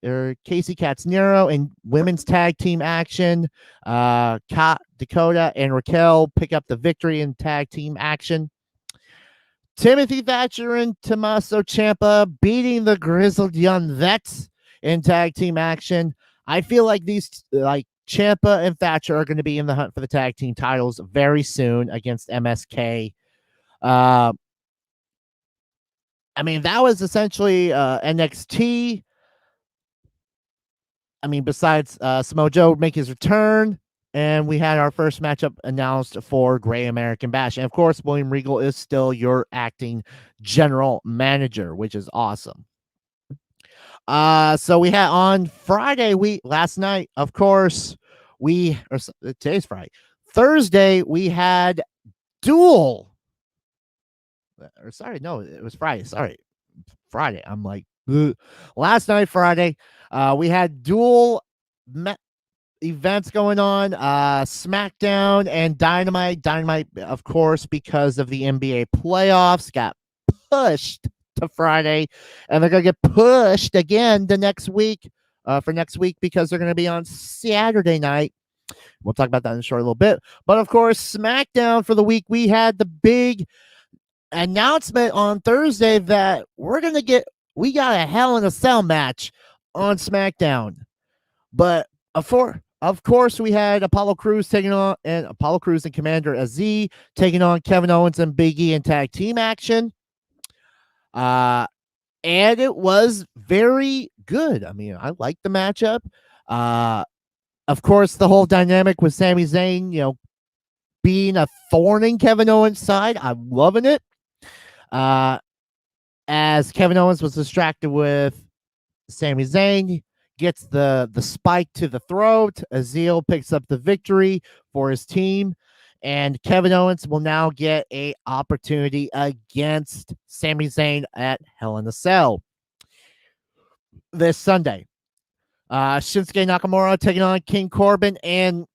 Catanzaro in women's tag team action. Dakota and Raquel pick up the victory in tag team action. Timothy Thatcher and Tommaso Ciampa beating the Grizzled Young Vets in tag team action. I feel like Ciampa and Thatcher are going to be in the hunt for the tag team titles very soon against MSK. That was essentially NXT. Besides Samoa Joe make his return, and we had our first matchup announced for Great American Bash. And, of course, William Regal is still your acting general manager, which is awesome. So we had on Friday, last night, of course, today's Friday. Thursday, we had Duel. It was Friday. Sorry. Friday. I'm like, ugh. Last night, Friday, we had Duel events going on, SmackDown and Dynamite. Dynamite, of course, because of the NBA playoffs, got pushed to Friday, and they're going to get pushed again for next week because they're going to be on Saturday night. We'll talk about that in a short little bit. But, of course, SmackDown for the week, we had the big announcement on Thursday that we got a Hell in a Cell match on SmackDown. But of course, we had Apollo Crews and Commander Aziz taking on Kevin Owens and Big E in tag team action. And it was very good. I liked the matchup. Of course, the whole dynamic with Sami Zayn, being a thorn in Kevin Owens' side. I'm loving it. As Kevin Owens was distracted with Sami Zayn, gets the spike to the throat. Aziz picks up the victory for his team, and Kevin Owens will now get an opportunity against Sami Zayn at Hell in a Cell this Sunday. Shinsuke Nakamura taking on King Corbin in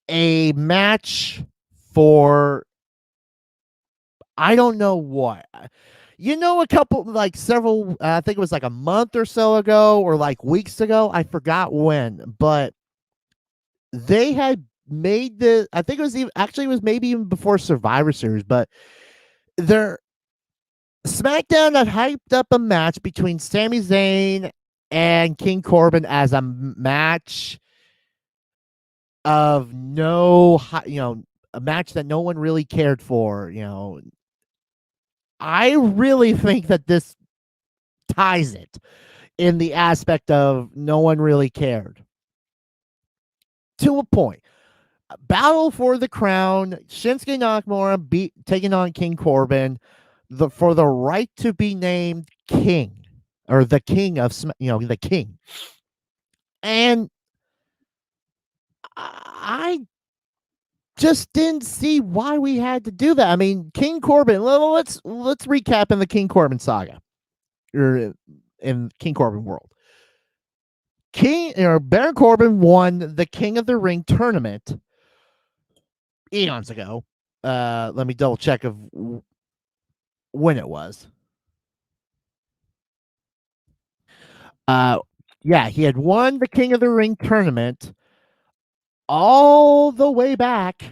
a match for I don't know what. A couple, like several, I think it was like a month or so ago or like weeks ago. I forgot when, but they had made I think it was actually it was maybe even before Survivor Series, but their SmackDown had hyped up a match between Sami Zayn and King Corbin as a match of a match that no one really cared for. I really think that this ties it in the aspect of no one really cared to a point. Battle for the crown. Shinsuke Nakamura taking on King Corbin for the right to be named king, or the king of the king. And I just didn't see why we had to do that. I mean, King Corbin. Let's recap in the King Corbin saga, or in King Corbin world. Baron Corbin won the King of the Ring tournament eons ago. Let me double check of when it was. Yeah, he had won the King of the Ring tournament all the way back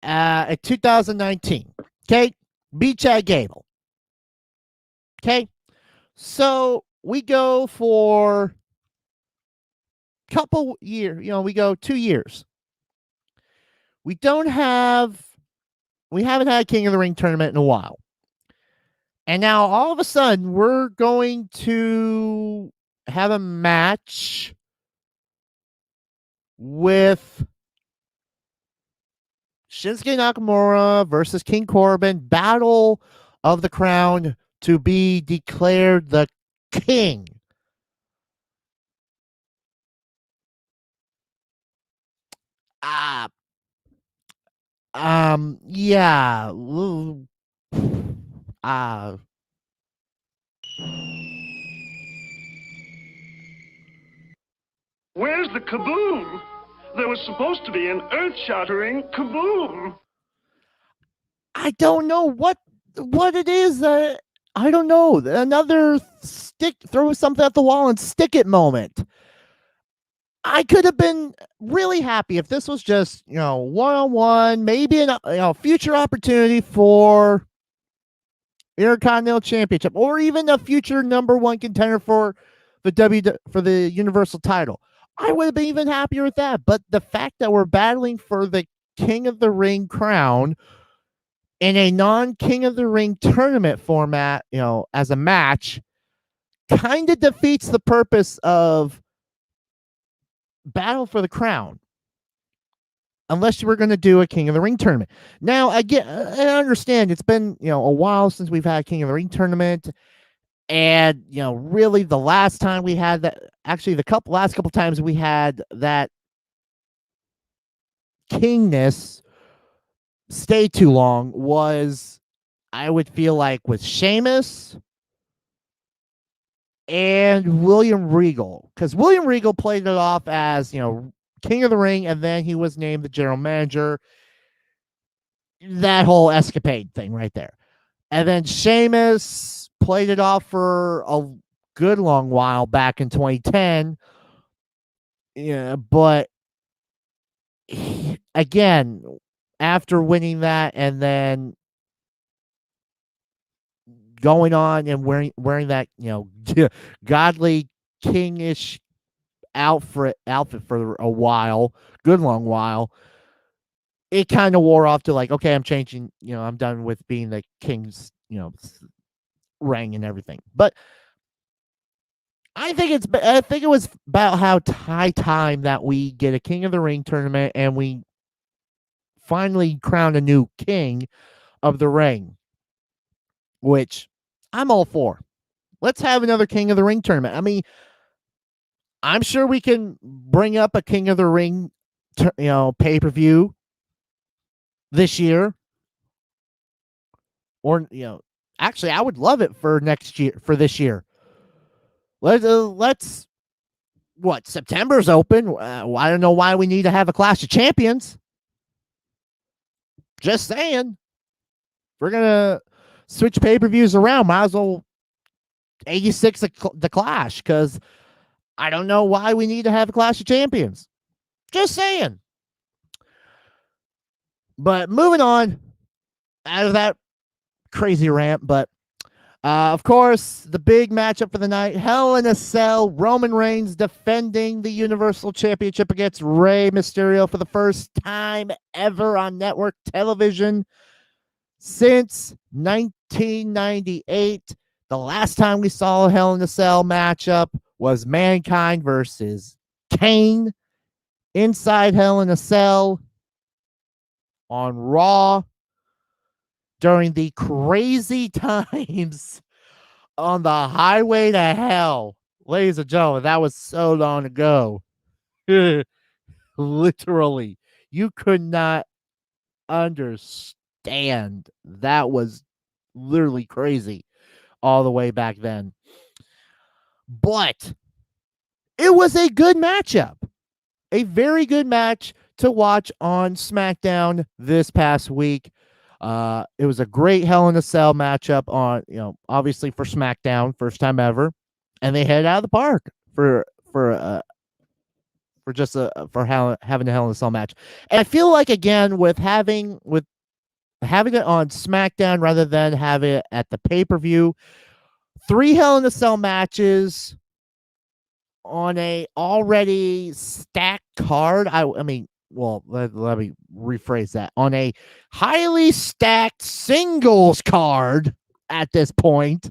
in 2019. Okay, beat Chad Gable. Okay, so we go for a couple years. We go 2 years. We haven't had a King of the Ring tournament in a while. And now all of a sudden we're going to have a match with Shinsuke Nakamura versus King Corbin, Battle of the Crown to be declared the king. Yeah. Where's the kaboom? There was supposed to be an earth-shattering kaboom. I don't know what it is. I don't know. Another throw something at the wall and stick it moment. I could have been really happy if this was just, one-on-one, maybe a future opportunity for Intercontinental Championship, or even a future number one contender for the Universal title. I would have been even happier with that. But the fact that we're battling for the King of the Ring crown in a non-King of the Ring tournament format, as a match, kind of defeats the purpose of Battle for the Crown, unless you were going to do a King of the Ring tournament. Now, again, I understand it's been a while since we've had a King of the Ring tournament, and really the last time we had that, actually the last couple times we had that kingness stay too long was, I would feel like, with Sheamus and William Regal, because William Regal played it off as King of the Ring, and then he was named the general manager. That whole escapade thing right there. And then Sheamus played it off for a good long while back in 2010. Yeah, but again, after winning that and then going on and wearing that, godly kingish outfit for a while, good long while, it kind of wore off to like, okay, I'm changing, I'm done with being the king's, ring and everything. But I think it was about high time that we get a King of the Ring tournament and we finally crown a new king of the ring, which I'm all for. Let's have another King of the Ring tournament. I mean, I'm sure we can bring up a King of the Ring, pay-per-view this year. Or, actually, I would love it for next year, for this year. Let's September's open. I don't know why we need to have a Clash of Champions. Just saying. we're gonna switch pay-per-views around, might as well 86 the Clash, because I don't know why we need to have a Clash of Champions. Just saying. But moving on out of that crazy rant, but of course, the big matchup for the night, Hell in a Cell, Roman Reigns defending the Universal Championship against Rey Mysterio for the first time ever on network television since 1998. The last time we saw a Hell in a Cell matchup was Mankind versus Kane inside Hell in a Cell on Raw during the crazy times on the highway to hell. Ladies and gentlemen, that was so long ago. Literally, you could not understand. That was literally crazy all the way back then. But it was a good matchup. A very good match to watch on SmackDown this past week. It was a great Hell in a Cell matchup on, obviously for SmackDown, first time ever, and they headed out of the park for having a Hell in a Cell match. And I feel like, again, with having it on SmackDown rather than have it at the pay-per-view, 3 Hell in a Cell matches on a already stacked card. I mean, well, let me rephrase that. On a highly stacked singles card at this point,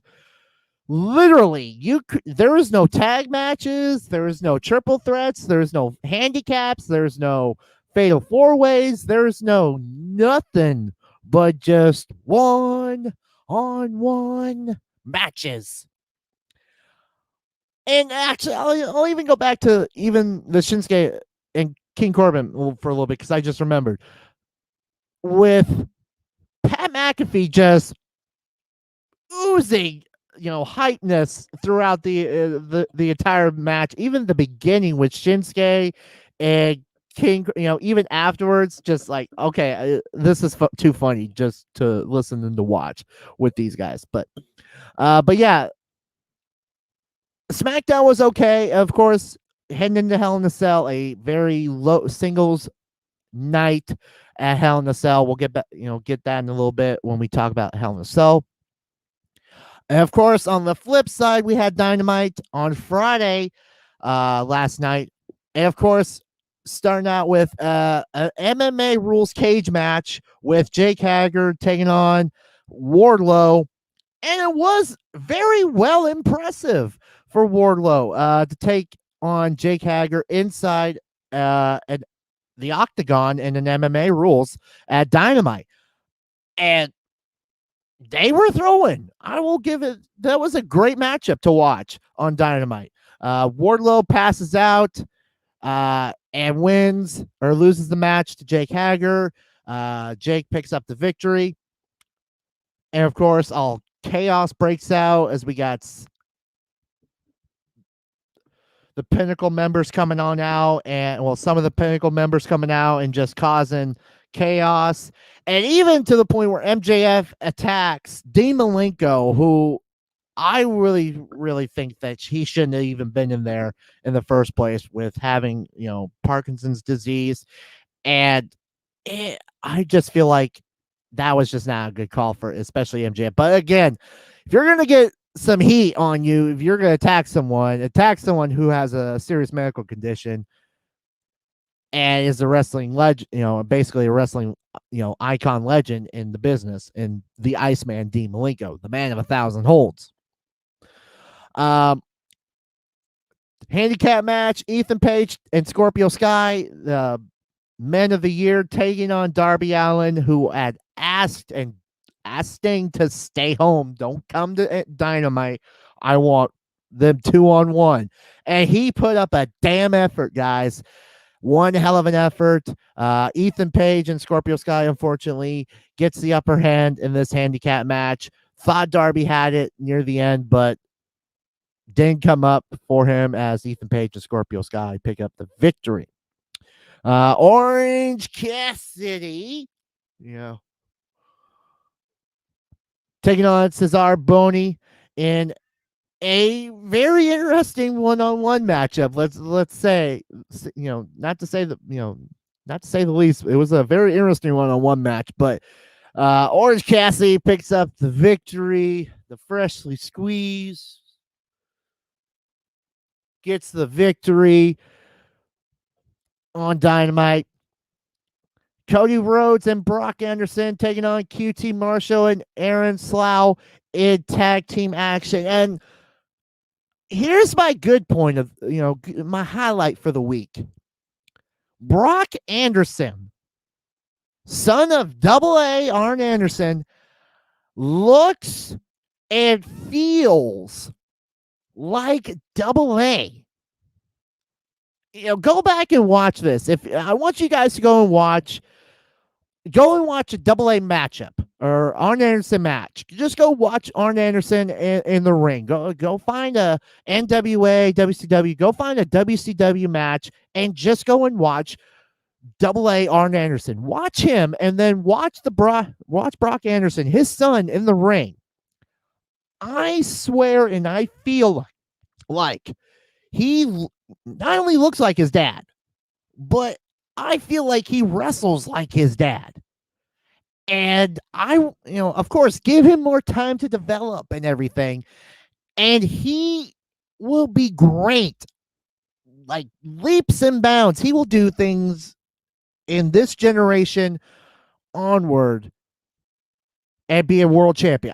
literally, there is no tag matches, there is no triple threats, there is no handicaps, there's no fatal 4-ways, there's no nothing but just one-on-one matches. And actually, I'll even go back to even the Shinsuke and King Corbin for a little bit, because I just remembered. With Pat McAfee just oozing, hypeness throughout the entire match, even the beginning with Shinsuke and King, even afterwards, just like, okay, this is too funny just to listen and to watch with these guys. But yeah, SmackDown was okay. Of course, heading into Hell in a Cell, a very low singles night at Hell in a Cell. We'll get back, get that in a little bit when we talk about Hell in a Cell. And of course, on the flip side, we had Dynamite on Friday last night. And of course, starting out with an MMA rules cage match with Jake Hager taking on Wardlow. And it was very well impressive for Wardlow to take on Jake Hager inside the Octagon in an MMA rules at Dynamite. And they were throwing. I will give it. That was a great matchup to watch on Dynamite. Wardlow passes out and wins or loses the match to Jake Hager. Jake picks up the victory. And of course, all chaos breaks out as we got the Pinnacle members coming on out, and some of the Pinnacle members coming out and just causing chaos. And even to the point where MJF attacks Dean Malenko, who I really, really think that he shouldn't have even been in there in the first place with having, Parkinson's disease. And I just feel like that was just not a good call for especially MJF. But again, if you're going to get some heat on you, if you're going to attack someone who has a serious medical condition and is a wrestling legend, basically a wrestling, icon legend in the business, and the Iceman Dean Malenko, the man of 1,000 holds. Handicap match, Ethan Page and Scorpio Sky, the Men of the Year, taking on Darby Allin, who had asked Sting to stay home. Don't come to Dynamite. I want them 2-on-1. And he put up a damn effort, guys. One hell of an effort. Ethan Page and Scorpio Sky, unfortunately, gets the upper hand in this handicap match. Thought Darby had it near the end, but didn't come up for him as Ethan Page and Scorpio Sky pick up the victory. Orange Cassidy, taking on Cesar Bononi in a very interesting one-on-one matchup. Let's say, not to say the least. It was a very interesting one-on-one match, but Orange Cassidy picks up the victory. The freshly squeezed gets the victory on Dynamite. Cody Rhodes and Brock Anderson taking on QT Marshall and Aaron Slough in tag team action. And here's my good point of, my highlight for the week. Brock Anderson, son of Double A Arn Anderson, looks and feels like Double A. Go back and watch this. If I want you guys to go and watch a Double A matchup or Arn Anderson match. Just go watch Arn Anderson in the ring. Go find a NWA, WCW. Go find a WCW match and just go and watch Double A Arn Anderson. Watch him and then watch Brock Anderson, his son, in the ring. I swear and I feel like he not only looks like his dad, but I feel like he wrestles like his dad. And of course, give him more time to develop and everything. And he will be great. Like leaps and bounds. He will do things in this generation onward and be a world champion.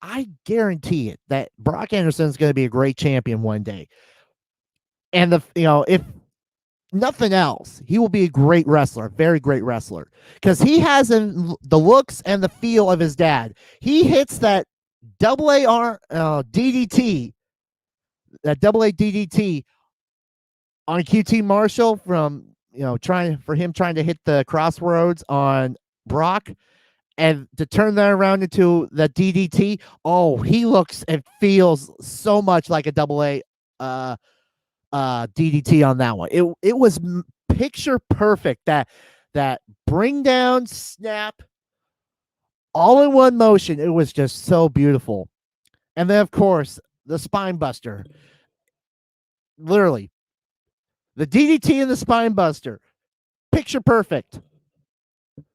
I guarantee it that Brock Anderson is going to be a great champion one day. And if nothing else, he will be a great wrestler, very great wrestler, because he has the looks and the feel of his dad. He hits that double A DDT, that double A DDT on QT Marshall from trying to hit the crossroads on Brock, and to turn that around into the DDT. Oh, he looks and feels so much like a double A DDT on that one. It was picture perfect, that bring down snap all in one motion. It was just so beautiful. And then of course the spine buster, literally the DDT and the spine buster, picture perfect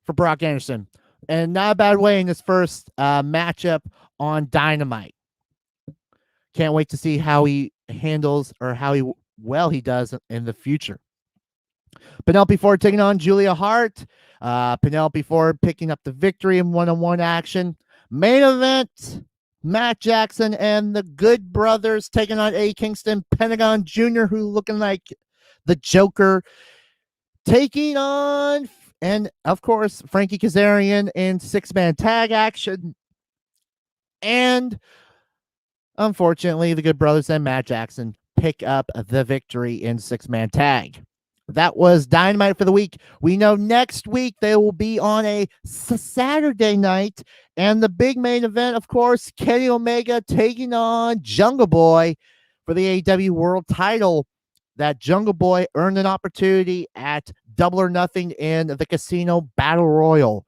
for Brock Anderson, and not a bad way in his first matchup on Dynamite. Can't wait to see how he handles or how he does in the future. Penelope Ford taking on Julia Hart. Penelope Ford picking up the victory in one-on-one action. Main event, Matt Jackson and the Good Brothers taking on Eddie Kingston, Pentagon Jr., who looking like the Joker, taking on, and of course, Frankie Kazarian in six-man tag action. And unfortunately, the Good Brothers and Matt Jackson pick up the victory in six-man tag. That was Dynamite for the week. We know next week they will be on a Saturday night, and the big main event, of course, Kenny Omega taking on Jungle Boy for the AEW World Title. That Jungle Boy earned an opportunity at Double or Nothing in the Casino Battle Royal.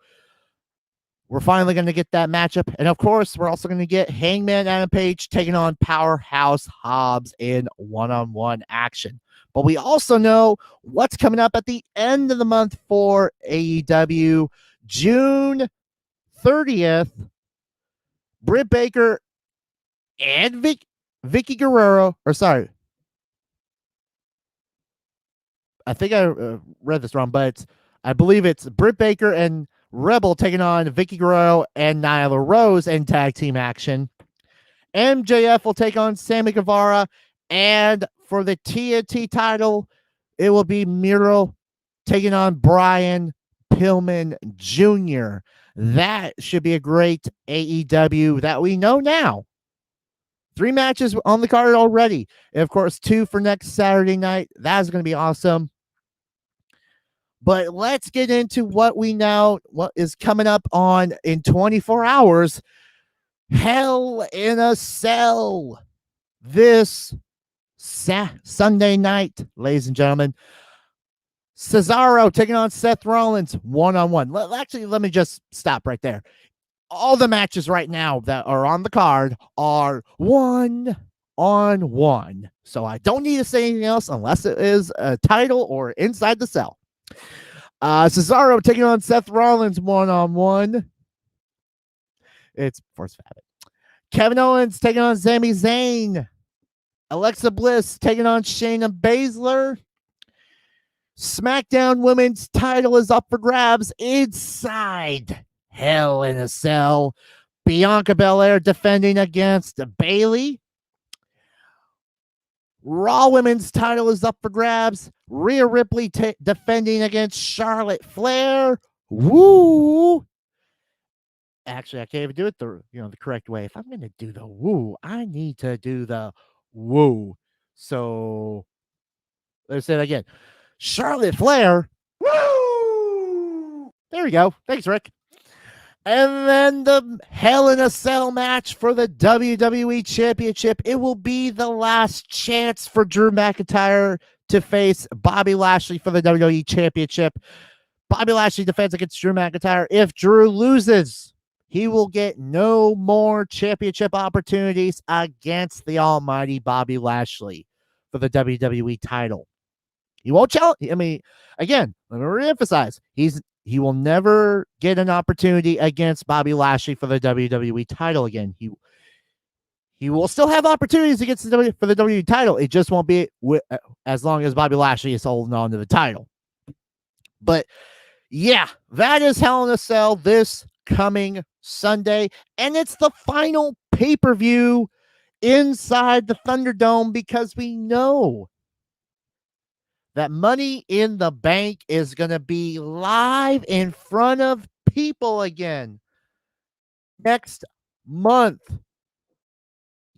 We're finally going to get that matchup. And of course, we're also going to get Hangman Adam Page taking on Powerhouse Hobbs in one-on-one action. But we also know what's coming up at the end of the month for AEW. June 30th, Britt Baker and Vicky Guerrero, I think I read this wrong, but I believe it's Britt Baker and Rebel taking on Vicky Guerrero and Nyla Rose in tag team action. MJF will take on Sammy Guevara, and for the TNT title, it will be Miro taking on Brian Pillman Jr. That should be a great AEW that we know now. 3 matches on the card already. And of course, 2 for next Saturday night. That is going to be awesome. But let's get into what we know, what is coming up on in 24 hours. Hell in a Cell. This Sunday night, ladies and gentlemen. Cesaro taking on Seth Rollins one-on-one. Let me just stop right there. all the matches right now that are on the card are 1-on-1. So I don't need to say anything else unless it is a title or inside the cell. Cesaro taking on Seth Rollins 1-on-1. It's Force Habit. Kevin Owens taking on Sami Zayn. Alexa Bliss taking on Shayna Baszler. SmackDown Women's title is up for grabs inside Hell in a Cell. Bianca Belair defending against Bayley. Raw Women's title is up for grabs. Rhea Ripley defending against Charlotte Flair. Woo! Actually, I can't even do it the correct way. If I'm going to do the woo, I need to do the woo. So let's say it again. Charlotte Flair. Woo! There we go. Thanks, Rick. And then the Hell in a Cell match for the WWE Championship. It will be the last chance for Drew McIntyre to face Bobby Lashley for the WWE Championship. Bobby Lashley defends against Drew McIntyre. If Drew loses, he will get no more championship opportunities against the almighty Bobby Lashley for the WWE title. He won't challenge. I mean, again, let me reemphasize. He will never get an opportunity against Bobby Lashley for the WWE title again. He will still have opportunities against for the WWE title. It just won't be as long as Bobby Lashley is holding on to the title. But yeah, that is Hell in a Cell this coming Sunday, and it's the final pay-per-view inside the Thunderdome because we know that Money in the Bank is going to be live in front of people again next month.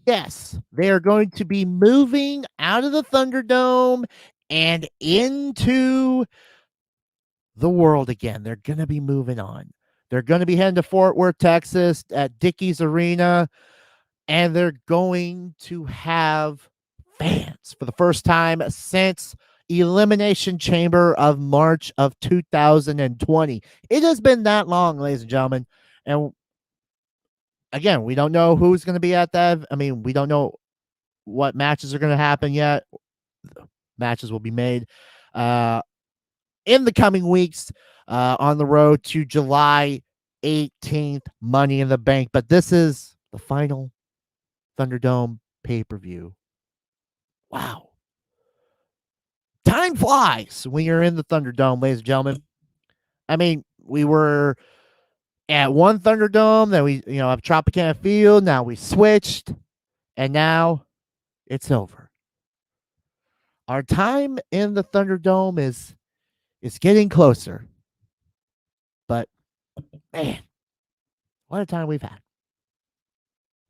Yes, they are going to be moving out of the Thunderdome and into the world again. They're going to be moving on. They're going to be heading to Fort Worth, Texas at Dickies Arena, and they're going to have fans for the first time since Elimination Chamber of March of 2020. It has been that long, ladies and gentlemen. And again, we don't know who's going to be at that. I mean, we don't know what matches are going to happen yet. Matches will be made in the coming weeks on the road to July 18th, Money in the Bank. But this is the final Thunderdome pay-per-view. Wow. Time flies when you're in the Thunderdome, ladies and gentlemen. I mean, we were at one Thunderdome, then we, have Tropicana Field. Now we switched, and now it's over. Our time in the Thunderdome is getting closer. But man, what a time we've had.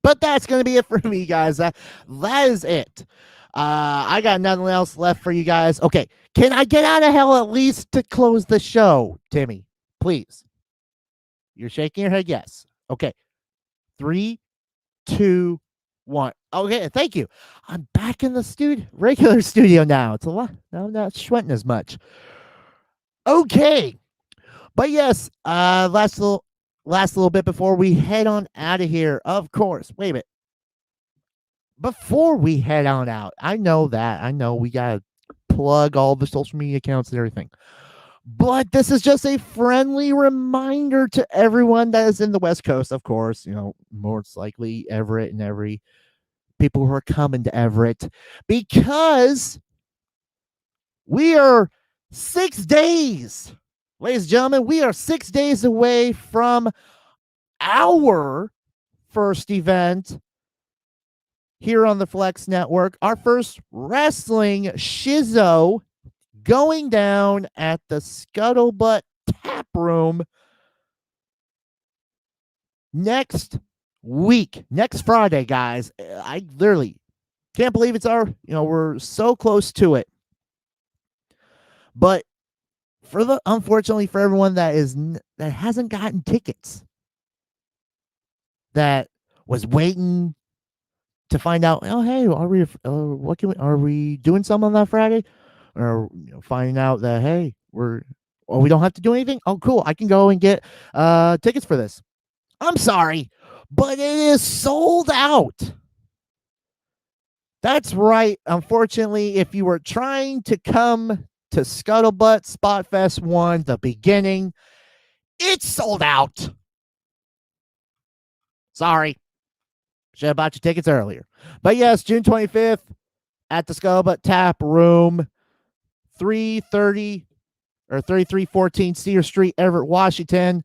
But that's going to be it for me, guys. That is it. I got nothing else left for you guys. Okay, can I get out of hell at least to close the show, Timmy? Please. You're shaking your head, yes. Okay. 3, 2, 1. Okay, thank you. I'm back in the regular studio now. It's a lot. No, I'm not sweating as much. Okay. But yes, last little bit before we head on out of here. Of course. Wait a minute. Before we head on out, I know we got to plug all the social media accounts and everything. But this is just a friendly reminder to everyone that is in the West Coast, of course, most likely Everett and every people who are coming to Everett, because we are 6 days, ladies and gentlemen, we are 6 days away from our first event here on the Flex Network, our first wrestling shizzo going down at the Scuttlebutt Tap Room next week, next Friday, guys. I literally can't believe it's we're so close to it. But unfortunately for everyone that hasn't gotten tickets, that was waiting to find out, hey, are we doing something on that Friday? Or finding out that, hey, we don't have to do anything. Oh, cool. I can go and get tickets for this. I'm sorry, but it is sold out. That's right. Unfortunately, if you were trying to come to Scuttlebutt Spot Fest 1, the beginning, it's sold out. Sorry. Should have bought your tickets earlier. But yes, June 25th at the Scuttlebutt Tap Room, 330 or 3314 Cedar Street, Everett, Washington,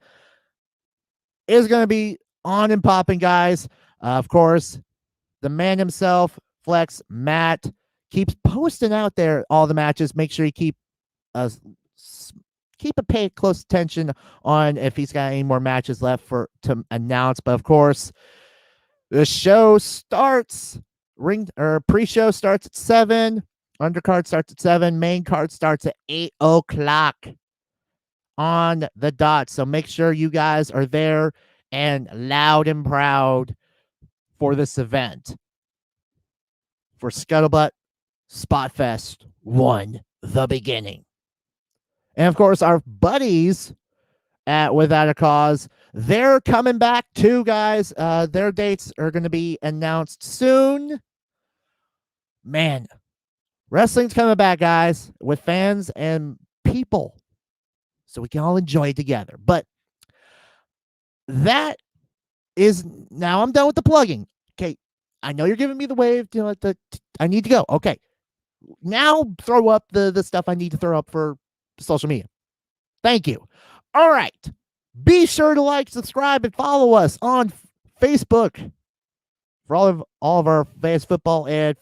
is going to be on and popping, guys. Of course, the man himself, Flex Matt, keeps posting out there all the matches. Make sure you keep a pay close attention on if he's got any more matches left to announce. But of course, the show starts pre-show starts at 7. Undercard starts at 7. Main card starts at 8 o'clock on the dot. So make sure you guys are there and loud and proud for this event. For Scuttlebutt Spot Fest 1, the beginning. And of course, our buddies at Without a Cause, they're coming back too, guys. Their dates are going to be announced soon. Man, wrestling's coming back, guys, with fans and people, so we can all enjoy it together. But that is, now I'm done with the plugging. Okay, I know you're giving me the wave. I need to go. Okay, now throw up the stuff I need to throw up for social media. Thank you. All right, be sure to like, subscribe, and follow us on Facebook for all of our fans football and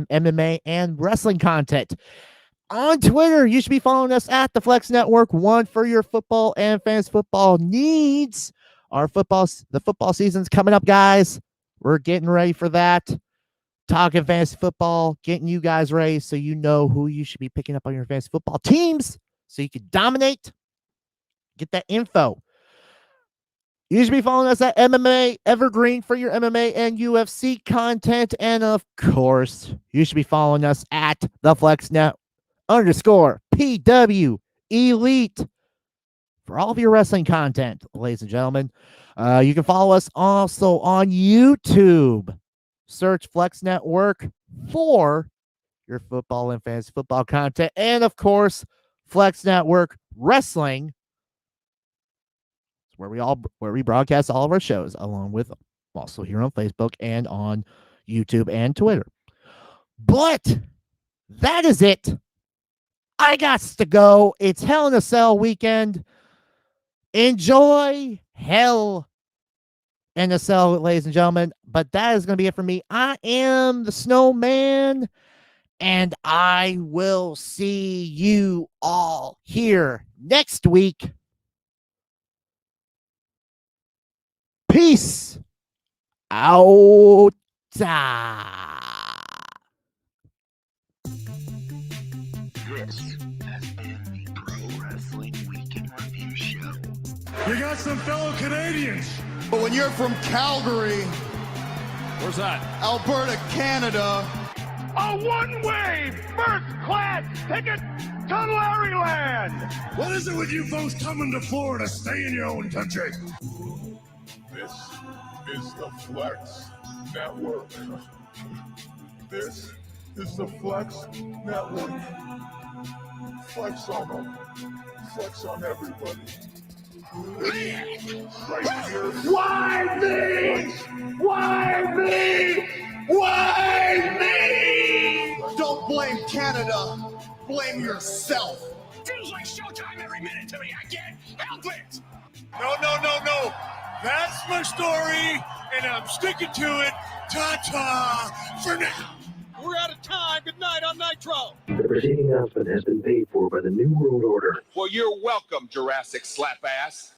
MMA and wrestling content. On Twitter, you should be following us at the Flex Network 1 for your football and fans football needs. The football season's coming up, guys. We're getting ready for that. Talking fantasy football, getting you guys ready so you know who you should be picking up on your fantasy football teams so you can dominate. Get that info. You should be following us at MMA Evergreen for your MMA and UFC content. And of course, you should be following us at the FlexNet _PW Elite for all of your wrestling content, ladies and gentlemen. You can follow us also on YouTube. Search Flex Network for your football and fantasy football content. And of course, Flex Network Wrestling, where we broadcast all of our shows, along with also here on Facebook and on YouTube and Twitter. But that is it. I got to go. It's Hell in a Cell weekend. Enjoy Hell in a Cell, ladies and gentlemen. But that is going to be it for me. I am the Snowman, and I will see you all here next week. Peace out. This has been the Pro Wrestling Week in Review Show. You got some fellow Canadians. But when you're from Calgary, Where's that? Alberta, Canada, A one-way first-class ticket to Larryland. What is it with you folks coming to Florida? Stay in your own country. This is the Flex Network. This is the Flex Network. Flex on them. Flex on everybody. Right here. Why me? Why me? Why me? don't blame Canada, blame yourself. Feels like showtime every minute to me. I can't help it. No. That's my story, and I'm sticking to it. Ta-ta for now. We're out of time. Good night on Nitro. The preceding announcement has been paid for by the New World Order. Well, you're welcome, Jurassic Slap Ass.